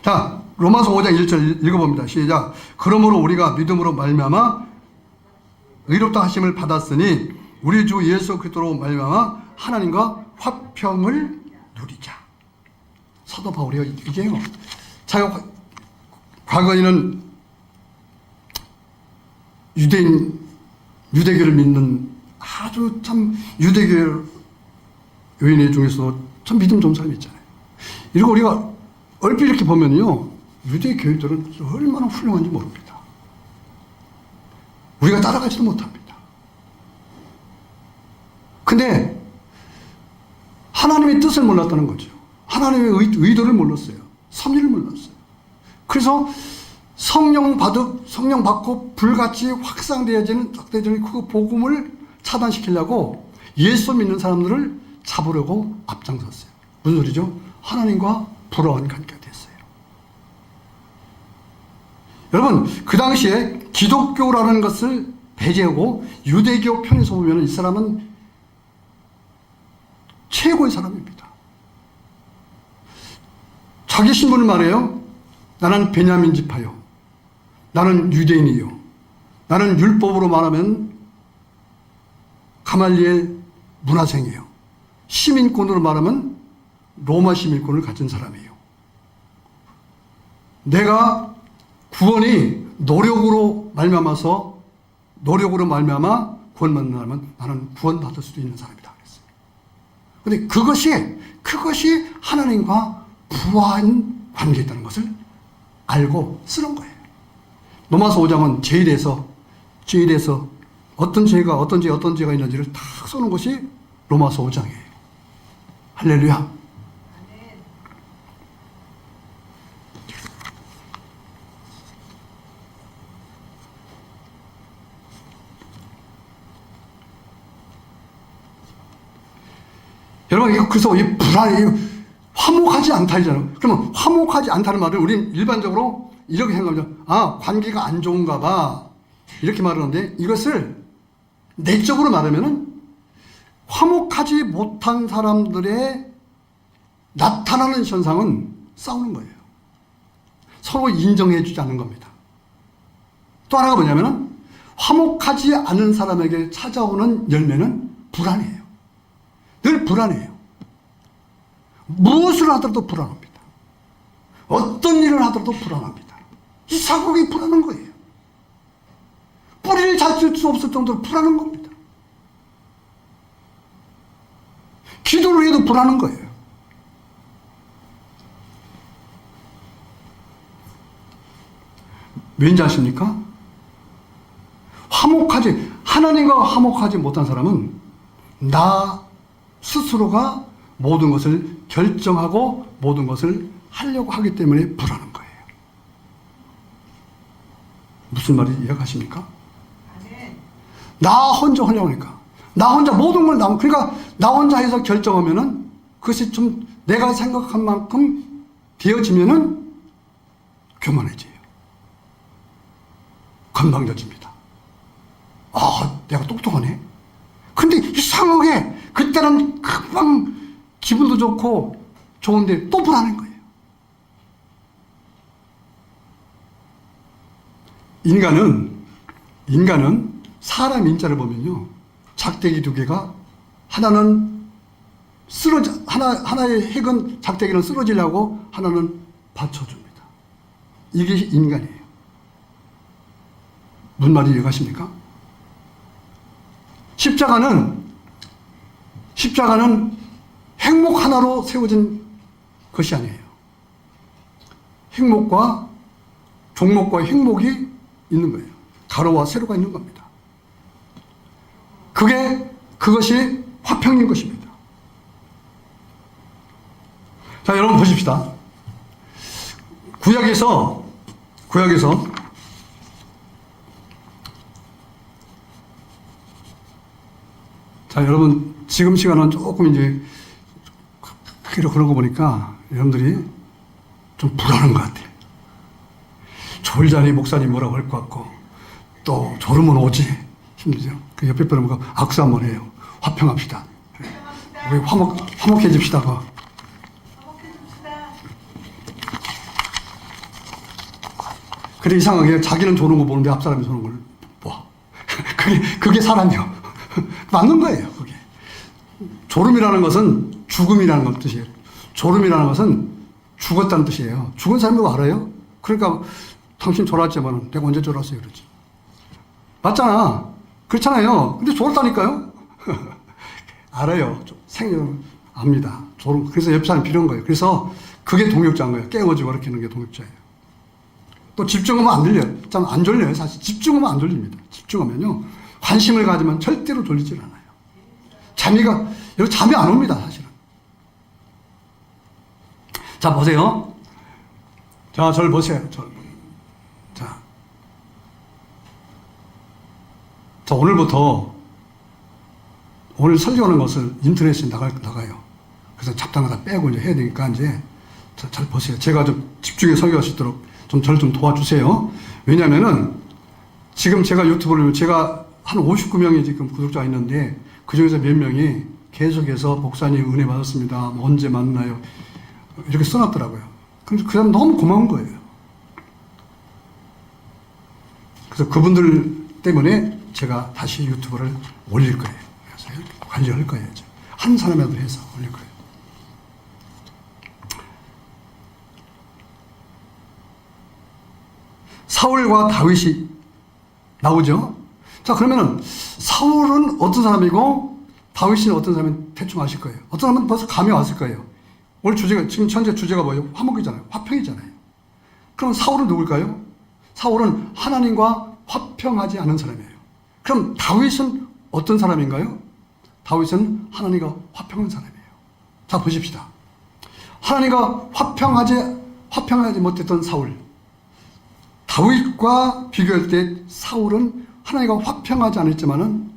자, 로마서 5장 1절 읽어봅니다. 시작. 그러므로 우리가 믿음으로 말미암아 의롭다 하심을 받았으니 우리 주 예수 그리스도로 말미암아 하나님과 화평을 누리자. 사도 바울이요, 이게요. 자기가 과거에는 유대교를 믿는 아주 참 유대교 요인의 중에서 참 믿음 좋은 사람이 있잖아요. 그리고 우리가 얼핏 이렇게 보면요, 유대교인들은 얼마나 훌륭한지 모릅니다. 우리가 따라가지도 못합니다. 근데 하나님의 뜻을 몰랐다는 거죠. 하나님의 의도를 몰랐어요. 섭리를 몰랐어요. 그래서 성령 받고 불같이 확산되어지는 그 복음을 차단시키려고 예수 믿는 사람들을 잡으려고 앞장섰어요. 무슨 소리죠? 하나님과 불화한 관계가 됐어요. 여러분, 그 당시에 기독교라는 것을 배제하고 유대교 편에서 보면 이 사람은 최고의 사람입니다. 자기 신분을 말해요. 나는 베냐민 지파요. 나는 유대인이요. 나는 율법으로 말하면 가말리엘 문화생이에요. 시민권으로 말하면 로마 시민권을 가진 사람이에요. 내가 구원이 노력으로 말미암아 구원받는다면 나는 구원받을 수도 있는 사람이다 그랬어요. 그런데 그것이 하나님과 부한 관계에 있다는 것을 알고 쓰는 거예요. 로마서 5장은 죄에 대해서 어떤 죄가 있는지를 다 써놓은 것이 로마서 5장이에요. 할렐루야. 여러분, 그래서 이 불안이 화목하지 않다잖아요. 그러면 화목하지 않다는 말을 우리는 일반적으로 이렇게 생각하죠. 아, 관계가 안 좋은가 봐. 이렇게 말하는데 이것을 내적으로 말하면은 화목하지 못한 사람들의 나타나는 현상은 싸우는 거예요. 서로 인정해 주지 않는 겁니다. 또 하나가 뭐냐면은 화목하지 않은 사람에게 찾아오는 열매는 불안이에요. 늘 불안해요. 무엇을 하더라도 불안합니다. 어떤 일을 하더라도 불안합니다. 이 사국이 불안한 거예요. 뿌리를 잘 쓸 수 없을 정도로 불안한 겁니다. 기도를 해도 불안한 거예요. 왠지 아십니까? 하나님과 화목하지 못한 사람은 나 스스로가 모든 것을 결정하고 모든 것을 하려고 하기 때문에 불안한 거예요. 무슨 말인지 이해가십니까? 나 혼자 하려고 하니까. 나 혼자 모든 걸 그러니까 나 혼자 해서 결정하면은 그것이 좀 내가 생각한 만큼 되어지면은 교만해져요. 건방져집니다. 아, 내가 똑똑하네. 근데 이상하게 그때는 금방 기분도 좋고 좋은데 또 불안한 거예요. 인간은 사람 인자를 보면요, 작대기 두 개가 하나는 하나의 핵은 작대기는 쓰러지려고 하나는 받쳐줍니다. 이게 인간이에요. 무슨 말인지 이해가십니까? 십자가는 핵목 하나로 세워진 것이 아니에요. 핵목과 종목과 핵목이 있는 거예요. 가로와 세로가 있는 겁니다. 그것이 화평인 것입니다. 자, 여러분 보십시다. 구약에서 자, 여러분 지금 시간은 조금 이제 그런 거 보니까 여러분들이 좀 불안한 것 같아요. 졸자니 목사님 뭐라고 할 것 같고 또 졸으면 오지 힘들죠. 그 옆에 분하고 악수 한번 해요. 화평합시다. 우리 화목해집시다. 그래, 이상하게 자기는 조는 거 보는데 앞 사람이 조는 걸 봐. 그게 사람이요. 맞는 거예요. 그게 졸음이라는 것은 죽음이라는 뜻이에요. 졸음이라는 것은 죽었다는 뜻이에요. 죽은 사람이 알아요? 그러니까 당신 졸았지만 내가 언제 졸았어요 그러지. 맞잖아. 그렇잖아요. 근데 졸았다니까요. 알아요. 생전 압니다. 졸음. 그래서 옆 사람이 필요한 거예요. 그래서 그게 동역자인 거예요. 깨워주고 이렇게 하는 게 동역자예요. 또 집중하면 안 들려요. 참 안 졸려요. 사실 집중하면 안 졸립니다. 집중하면요, 관심을 가지면 절대로 졸리질 않아요. 잠이 안 옵니다, 사실은. 자, 보세요. 자, 저를 보세요. 자, 오늘 설교하는 것을 인터넷에 나가요. 그래서 잡담하다 빼고 이제 해야 되니까 이제 잘 보세요. 제가 좀 집중해 설교할 수 있도록 저를 좀 도와주세요. 왜냐면은 지금 제가 제가 한 59명이 지금 구독자가 있는데 그 중에서 몇 명이 계속해서 목사님 은혜 받았습니다. 뭐 언제 만나요? 이렇게 써놨더라고요. 그래서 그 사람 너무 고마운 거예요. 그래서 그분들 때문에 제가 다시 유튜브를 올릴 거예요. 그래서 관리할 거예요. 이제. 한 사람이라도 해서 올릴 거예요. 사울과 다윗이 나오죠. 자, 그러면은 사울은 어떤 사람이고 다윗은 어떤 사람인 대충 아실 거예요. 어떤 사람은 벌써 감이 왔을 거예요. 오늘 주제가, 지금 현재 주제가 뭐예요? 화목이잖아요. 화평이잖아요. 그럼 사울은 누굴까요? 사울은 하나님과 화평하지 않은 사람이에요. 그럼 다윗은 어떤 사람인가요? 다윗은 하나님과 화평한 사람이에요. 자, 보십시다. 하나님과 화평하지 못했던 사울. 다윗과 비교할 때 사울은 하나님과 화평하지 않았지만은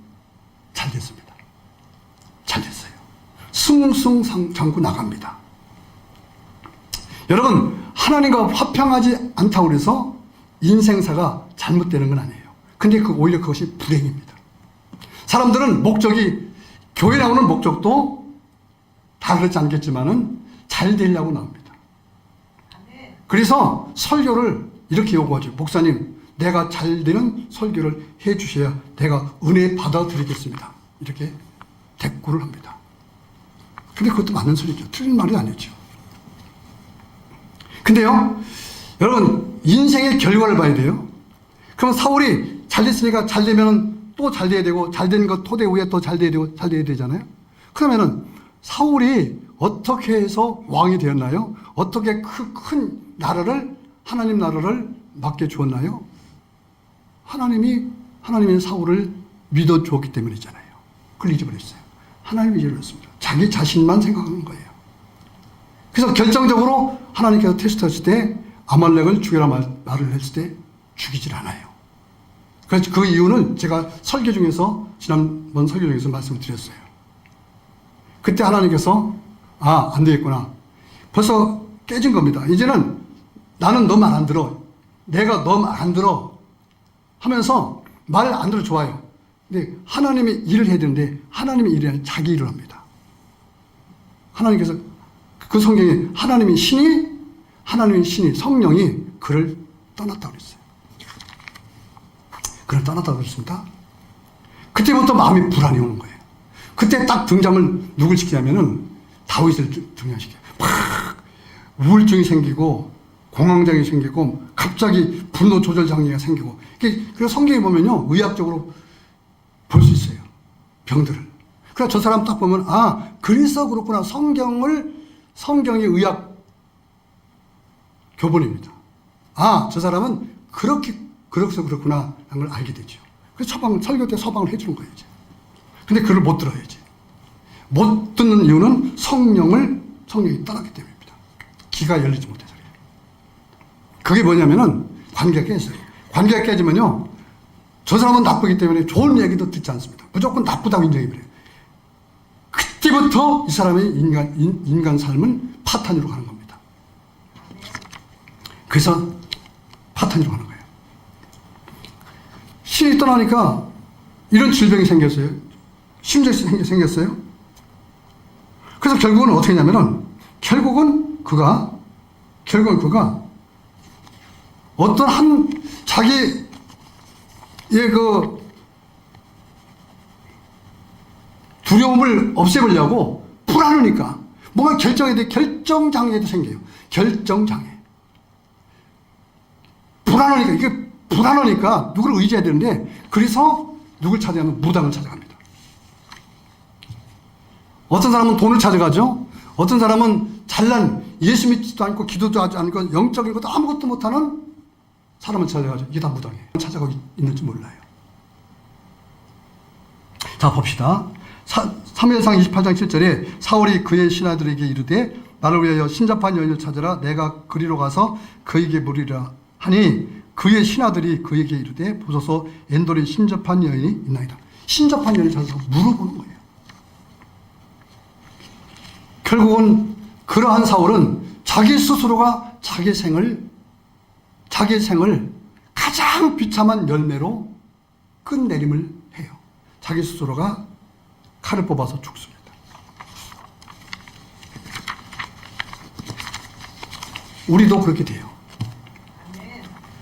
잘 됐습니다. 잘 됐어요. 승승장구 나갑니다. 여러분, 하나님과 화평하지 않다고 해서 인생사가 잘못되는 건 아니에요. 근데 오히려 그것이 불행입니다. 사람들은 목적이, 교회 나오는 목적도 다 그렇지 않겠지만은 잘 되려고 나옵니다. 그래서 설교를 이렇게 요구하죠. 목사님, 내가 잘 되는 설교를 해 주셔야 내가 은혜 받아드리겠습니다. 이렇게 대꾸를 합니다. 근데 그것도 맞는 소리죠. 틀린 말이 아니죠. 근데요, 여러분, 인생의 결과를 봐야 돼요. 그럼 사울이 잘 됐으니까 잘 되면 또 잘 돼야 되고, 잘 된 것 토대 위에 또 잘 돼야 되고, 잘 돼야 되잖아요. 그러면은 사울이 어떻게 해서 왕이 되었나요? 어떻게 큰 나라를, 하나님 나라를 맡겨 주었나요? 하나님이 사울을 믿어 주었기 때문이잖아요. 그걸 잊어버렸어요. 하나님이 잊어버렸습니다. 자기 자신만 생각하는 거예요. 그래서 결정적으로 하나님께서 테스트하실 때 아말렉을 죽여라 말을 했을 때 죽이질 않아요. 그래서 그 이유는 제가 설교 중에서, 지난번 설교 중에서 말씀을 드렸어요. 그때 하나님께서 안 되겠구나. 벌써 깨진 겁니다. 이제는 나는 너 말 안 들어. 내가 너 말 안 들어. 하면서 말 안 들어 좋아요. 근데 하나님이 일을 해야 되는데 하나님이 일이 아니라 자기 일을 합니다. 하나님께서 그 성경에 하나님이 신이 성령이 그를 떠났다고 그랬어요. 그를 떠났다고 그랬습니다. 그때부터 마음이 불안이 오는 거예요. 그때 딱 등장을 누굴 시키냐면은 다윗을 등장시켜요. 막 우울증이 생기고 공황장애 생기고 갑자기 분노 조절 장애가 생기고. 그래서 성경에 보면요, 의학적으로 볼 수 있어요. 병들을. 그래서 저 사람 딱 보면 그래서 그렇구나. 성경이 의학 교본입니다. 저 사람은 그래서 그렇구나 하는 걸 알게 되죠. 그래서 설교 때 처방을 해주는 거예요, 이제. 근데 그걸 못 들어야지. 못 듣는 이유는 성령이 떠났기 때문입니다. 귀가 열리지 못해서. 그게 뭐냐면은 관계가 깨졌어요. 관계가 깨지면요, 저 사람은 나쁘기 때문에 좋은 얘기도 듣지 않습니다. 무조건 나쁘다고 인정해버려요. 그때부터 이 사람의 인간 삶은 파탄으로 가는 겁니다. 그래서 파탄으로 가는 거예요. 신이 떠나니까 이런 질병이 생겼어요. 심장이 생겼어요. 그래서 결국은 어떻게 했냐면은, 결국은 그가 어떤 자기의 두려움을 없애보려고 불안하니까 뭔가 결정장애도 생겨요. 결정장애. 불안하니까 누구를 의지해야 되는데, 그래서 누굴 찾아가면 무당을 찾아갑니다. 어떤 사람은 돈을 찾아가죠. 어떤 사람은 잘난, 예수 믿지도 않고 기도도 하지 않고 영적인 것도 아무것도 못하는 사람을 찾아가죠. 이게 다 무당이에요. 찾아가고 있는지 몰라요. 자, 봅시다. 사무엘상 28장 7절에 사울이 그의 신하들에게 이르되 나를 위하여 신잡한 여인을 찾으라. 내가 그리로 가서 그에게 물으리라 하니 그의 신하들이 그에게 이르되 보소서 엔돌에 신잡한 여인이 있나이다. 신잡한 여인을 찾아서 물어보는 거예요. 결국은 그러한 사울은 자기 스스로가 자기 생을 가장 비참한 열매로 끝내림을 해요. 자기 스스로가 칼을 뽑아서 죽습니다. 우리도 그렇게 돼요.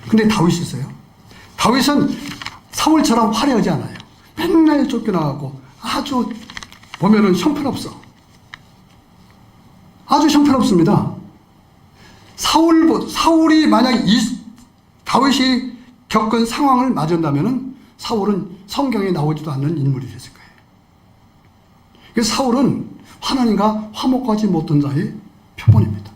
근데 다윗이 있어요. 다윗은 사울처럼 화려하지 않아요. 맨날 쫓겨나가고 아주 보면은 형편없어. 아주 형편없습니다. 사울이 만약 다윗이 겪은 상황을 맞은다면은 사울은 성경에 나오지도 않는 인물이 됐을 거예요. 그래서 사울은 하나님과 화목하지 못한 자의 표본입니다.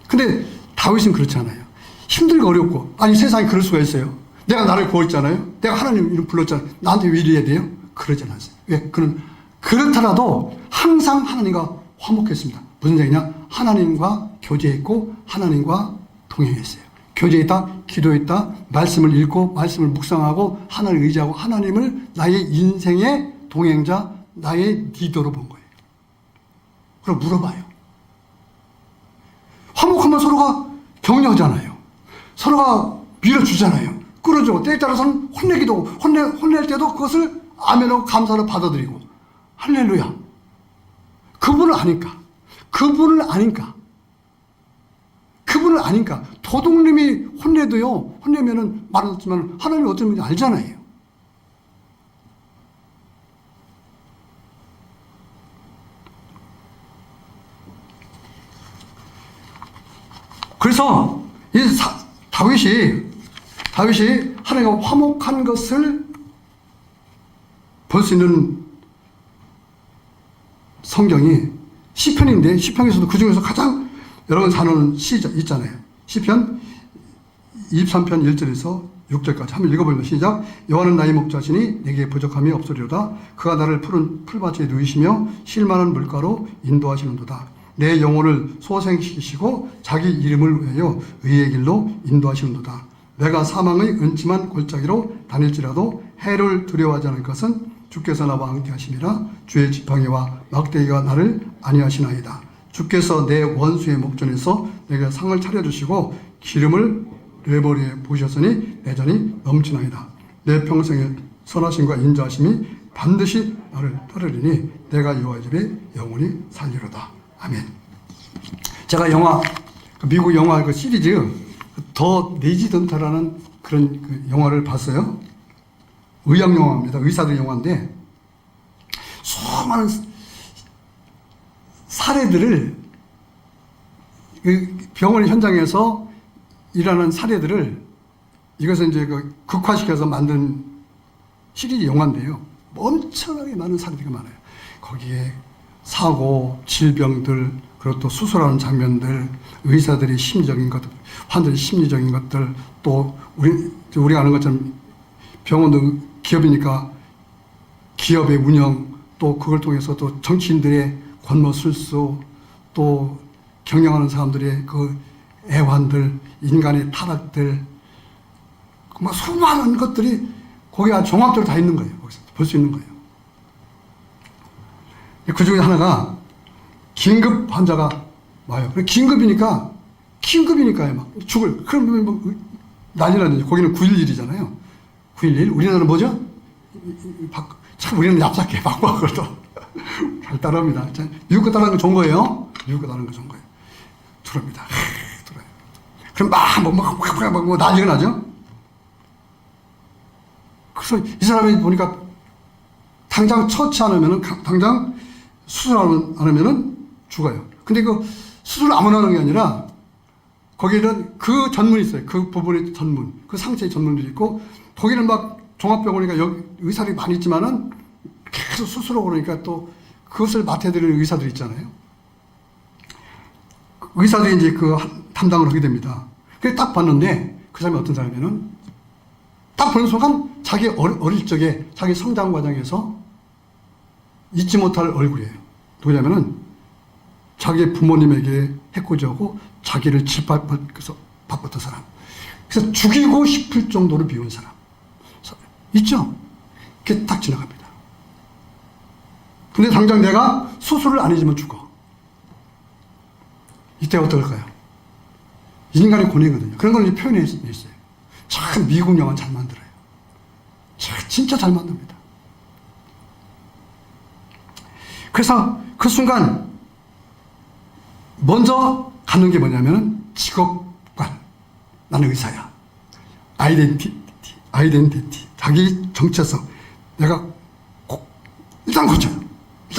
근데 다윗은 그렇지 않아요. 힘들고 어렵고, 아니 세상에 그럴 수가 있어요. 내가 나를 구했잖아요. 내가 하나님 이름 불렀잖아요. 나한테 왜 이래야 돼요? 그러지 않았어요. 왜? 그는 그렇더라도 항상 하나님과 화목했습니다. 무슨 얘기냐? 하나님과 교제했고 하나님과 동행했어요. 교제했다, 기도했다, 말씀을 읽고 말씀을 묵상하고 하나님을 의지하고 하나님을 나의 인생의 동행자, 나의 리더로 본 거예요. 그럼 물어봐요. 화목하면 서로가 격려하잖아요. 서로가 밀어주잖아요. 끌어주고 때에 따라서는 혼내기도 하고 혼낼 때도 그것을 아멘하고 감사로 받아들이고 할렐루야. 그분을 아니까 도둑님이 혼내면은 말했지만 하나님이 어떤 분인지 알잖아요. 그래서 이 다윗이 하나님과 화목한 것을 볼 수 있는 성경이 시편인데, 시편에서도 그 중에서 가장 여러분 사는 시 있잖아요. 시편 23편 1절에서 6절까지 한번 읽어보면 시작. 여호와는 나의 목자시니 내게 부족함이 없으리로다. 그가 나를 푸른 풀밭에 누이시며 쉴만한 물가로 인도하시는도다. 내 영혼을 소생시키시고 자기 이름을 위하여 의의 길로 인도하시는도다. 내가 사망의 은침한 골짜기로 다닐지라도 해를 두려워하지 않을 것은 주께서 나와 함께 하심이라. 주의 지팡이와 막대기가 나를 안위하시나이다. 주께서 내 원수의 목전에서 내게 상을 차려주시고 기름을 내 머리에 부으셨으니 내 전이 넘치나이다. 내 평생의 선하심과 인자하심이 반드시 나를 따르리니 내가 여호와 집에 영원히 살리로다. 아멘. 제가 미국 영화 그 시리즈 더 레지던트라는 그런 그 영화를 봤어요. 의학 영화입니다. 의사들 영화인데 수많은 사례들을 그 병원 현장에서 일하는 사례들을 이것은 이제 그 극화시켜서 만든 시리즈 영화인데요. 엄청나게 많은 사례들이 많아요. 거기에 사고, 질병들, 그리고 또 수술하는 장면들, 의사들의 심리적인 것들, 환자의 심리적인 것들, 또 우리가 아는 것처럼 병원도 기업이니까 기업의 운영, 또 그걸 통해서 또 정치인들의 권모술수, 또 경영하는 사람들의 그 애환들, 인간의 타락들, 뭐 수많은 것들이 거기가 종합적으로 다 있는 거예요. 거기서 볼 수 있는 거예요. 그 중에 하나가 긴급 환자가 와요. 긴급이니까요. 막 그럼 뭐 난리 나죠. 거기는 911이잖아요. 911. 우리나라는 뭐죠? 참 우리는 얍삭해. 바꿔도 잘 따라합니다. 미국 거 따라하는 거 좋은 거예요. 미국 거 따라하는 거 좋은 거예요. 들어옵니다. 들어요. 그럼 막 난리가 나죠? 그래서 이 사람이 보니까 당장 처치 안 하면은, 당장 수술 안 하면은 죽어요. 근데 그 수술 아무나 하는 게 아니라 거기는 그 전문이 있어요. 그 부분의 전문, 그 상처의 전문들이 있고, 거기는 막 종합병원이니까 여기 의사들이 많이 있지만은 계속 수술하고 그러니까 또 그것을 맡아드리는 의사들이 있잖아요. 의사들이 이제 그 담당을 하게 됩니다. 그래서 딱 봤는데 그 사람이 어떤 사람이냐면 딱 보는 순간 자기 어릴 적에 자기 성장 과정에서 잊지 못할 얼굴이에요. 누구냐면은 자기 부모님에게 해코지하고 자기를 짓밟아서 바꿨던 사람. 그래서 죽이고 싶을 정도로 미운 사람. 있죠? 그게 딱 지나갑니다. 근데 당장 내가 수술을 안 해주면 죽어. 이때 어떨까요? 인간의 고뇌거든요. 그런 걸 표현해 있어요. 참 미국 영화 잘 만들어요. 진짜 잘 만듭니다. 그래서 그 순간 먼저 갖는 게 뭐냐면 직업관. 나는 의사야. 아이덴티티. 자기 정체성. 내가 일단 고쳐요.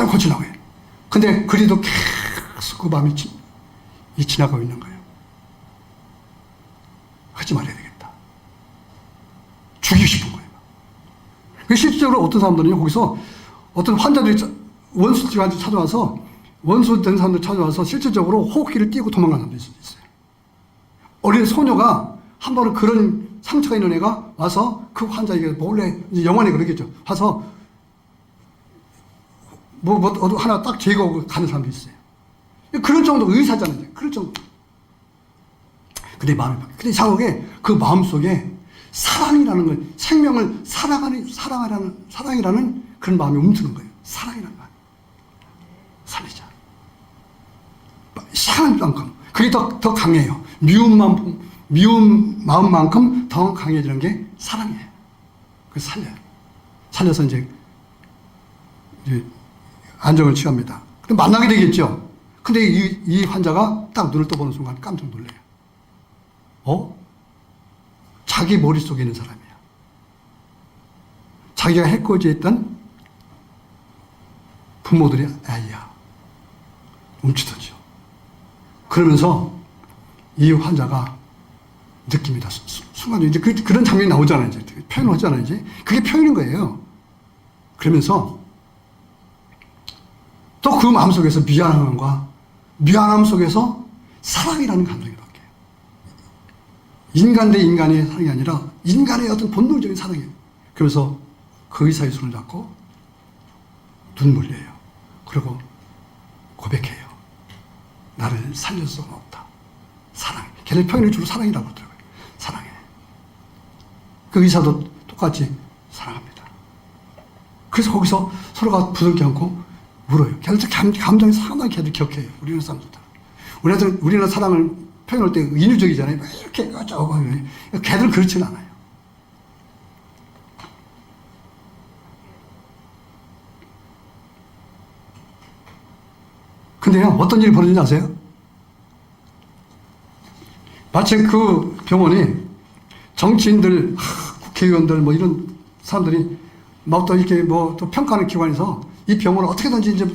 일단 고치려고 해요. 근데 그래도 계속 그 마음이 지나가고 있는 거예요. 하지 말아야 되겠다. 죽이고 싶은 거예요. 실질적으로 어떤 사람들은요, 거기서 어떤 환자들이 원수한테 찾아와서, 원수 된 사람들 찾아와서 실질적으로 호흡기를 띄고 도망가는 사람도 있어요. 어린 소녀가 한 번은 그런 상처가 있는 애가 와서 그 환자에게 몰래, 이제 영화에 그러겠죠. 와서 하나 딱 제거하고 가는 사람도 있어요. 그런 정도 의사잖아요. 그런 정도. 근데 마음이 바뀌어요. 근데 이상하게 그 마음 속에 사랑이라는 걸, 생명을 사랑이라는 그런 마음이 움트는 거예요. 사랑이라는 마음. 살리자. 이상한 만큼. 그게 더 강해요. 미운 마음만큼 더 강해지는 게 사랑이에요. 그래서 살려요. 살려서 이제 안정을 취합니다. 근데 만나게 되겠죠. 근데 이 환자가 딱 눈을 떠보는 순간 깜짝 놀래요. 자기 머릿속에 있는 사람이야. 자기가 해코지했던 부모들의 아이야. 움츠러져. 그러면서 이 환자가 느낍니다. 순간 이제 그런 장면이 나오잖아요. 이제 표현을 하잖아요. 이제 그게 표현인 거예요. 그러면서 또 그 마음속에서 미안함 속에서 사랑이라는 감정이 바뀌어요. 인간 대 인간의 사랑이 아니라 인간의 어떤 본능적인 사랑이에요. 그러면서 그 의사의 손을 잡고 눈물 흘려요. 그리고 고백해요. 나를 살릴 수는 없다. 사랑해. 걔네 표현을 주로 사랑이라고 하더라고요. 사랑해. 그 의사도 똑같이 사랑합니다. 그래서 거기서 서로가 부둥켜 안고 울어요. 걔들 감정이 상당히 걔들 격해요. 우리나라 사람들. 우리나라 사랑을 표현할 때 인유적이잖아요. 이렇게 어쩌고. 걔들은 그렇지는 않아요. 근데요, 어떤 일이 벌어지는지 아세요? 마침 그 병원이 정치인들, 국회의원들, 뭐 이런 사람들이 막 또 이렇게 뭐 또 평가하는 기관에서 이 병원을 어떻게든지 이제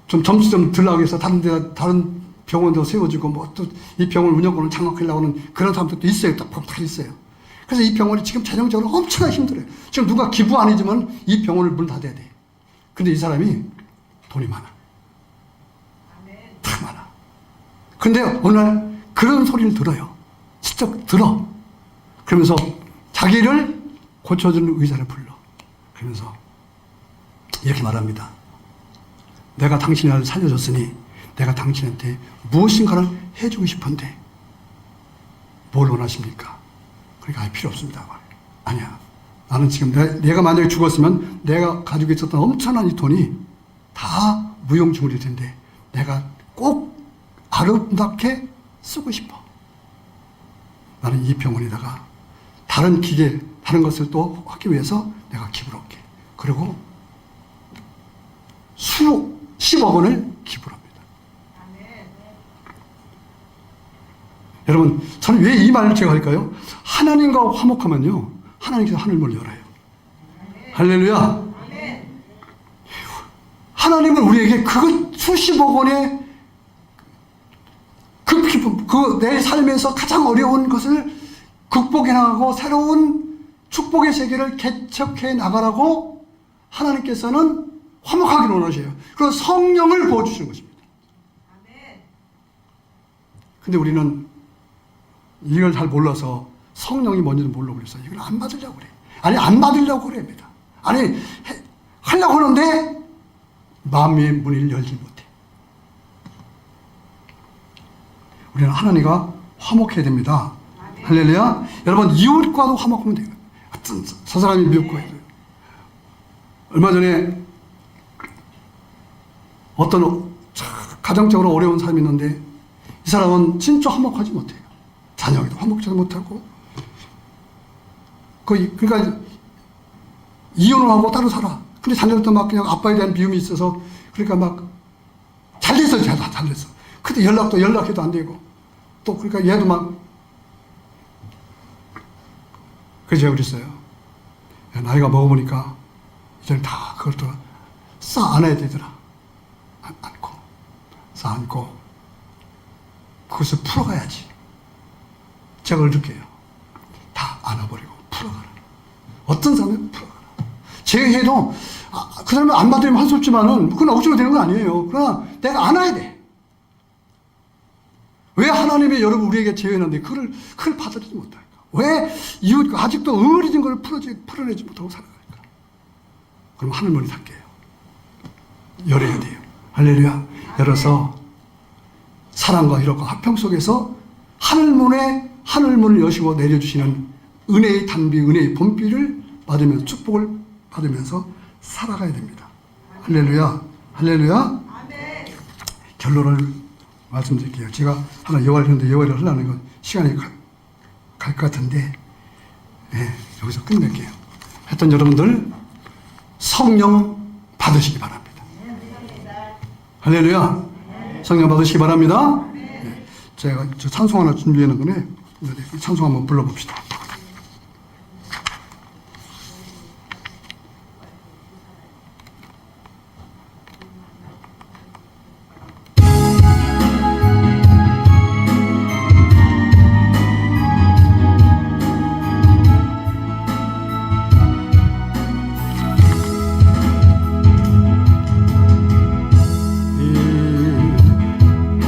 좀 점수 좀 들라고 해서 다른 병원도 세워주고 뭐 또 이 병원 운영권을 장악하려고 하는 그런 사람들도 있어요. 딱 있어요. 그래서 이 병원이 지금 재정적으로 엄청나게 힘들어요. 지금 누가 기부 안 해주면 이 병원을 문 닫아야 돼. 근데 이 사람이 돈이 많아. 다 많아. 근데 어느 날 그런 소리를 들어요. 진짜 들어. 그러면서 자기를 고쳐주는 의사를 불러. 그러면서 이렇게 말합니다. 내가 당신의 아들 살려줬으니 내가 당신한테 무엇인가를 해주고 싶은데 뭘 원하십니까? 그러니까 필요 없습니다. 아니야. 나는 지금 내가 만약에 죽었으면 내가 가지고 있었던 엄청난 이 돈이 다 무용지물일 텐데 내가 꼭 아름답게 쓰고 싶어. 나는 이 병원에다가 다른 기계, 다른 것을 또 하기 위해서 내가 기부를 할게. 그리고 10억 원을 기부를 합니다. 여러분, 저는 왜 이 말을 제가 할까요? 하나님과 화목하면요, 하나님께서 하늘문을 열어요. 할렐루야. 하나님은 우리에게 그 수십억 원의 내 삶에서 가장 어려운 것을 극복해 나가고 새로운 축복의 세계를 개척해 나가라고 하나님께서는 화목하기를 원하셔요. 그리고 성령을 부어주시는 것입니다. 근데 우리는 이걸 잘 몰라서 성령이 뭔지도 모르고 그래서 이걸 안 받으려고 그래. 아니, 안 받으려고 그럽니다. 아니, 하려고 하는데 마음의 문을 열지 못해. 우리는 하나님과 화목해야 됩니다. 할렐루야. 여러분, 이웃과도 화목하면 돼요. 하여튼 저 사람이 미웠고 해요. 얼마 전에 어떤 가정적으로 어려운 사람이 있는데 이 사람은 진짜 화목하지 못해요. 자녀에도 화목하지 못하고 그러니까 이혼을 하고 따로 살아. 근데 자녀들도 막 그냥 아빠에 대한 미움이 있어서 그러니까 막 잘됐어. 잘됐어. 근데 연락해도 안 되고 또 그러니까 얘도 막 그래서 제가 그랬어요. 나이가 먹어보니까 이제는 다 그걸 또 쌓아 안아야 되더라. 안고, 쌓아 안고, 그것을 풀어가야지. 제가 느껴요. 다 안아버리고 풀어가라. 어떤 사람은 풀어가라. 제가 해도, 그 사람은 안 받으면 할 수 없지만은, 그건 억지로 되는 건 아니에요. 그러나 내가 안아야 돼. 왜 하나님이 여러분 우리에게 재현하는데 그걸 받아들이지 못할까? 왜 이웃 아직도 어리진 걸 풀어내지 못하고 살아갈까? 그럼 하늘문이 닫혀요. 열어야 돼요. 할렐루야. 열어서 사랑과 희락과 화평 속에서 하늘문을 여시고 내려주시는 은혜의 단비, 은혜의 본비를 받으면서 축복을 받으면서 살아가야 됩니다. 할렐루야. 할렐루야. 결론을 말씀드릴게요. 제가 하나 예화를 하려는 건 시간이 갈 것 같은데, 여기서 끝낼게요. 했던 여러분들, 성령 받으시기 바랍니다. 할렐루야. 성령 받으시기 바랍니다. 제가 찬송 하나 준비해 놓은 거네. 찬송 한번 불러봅시다.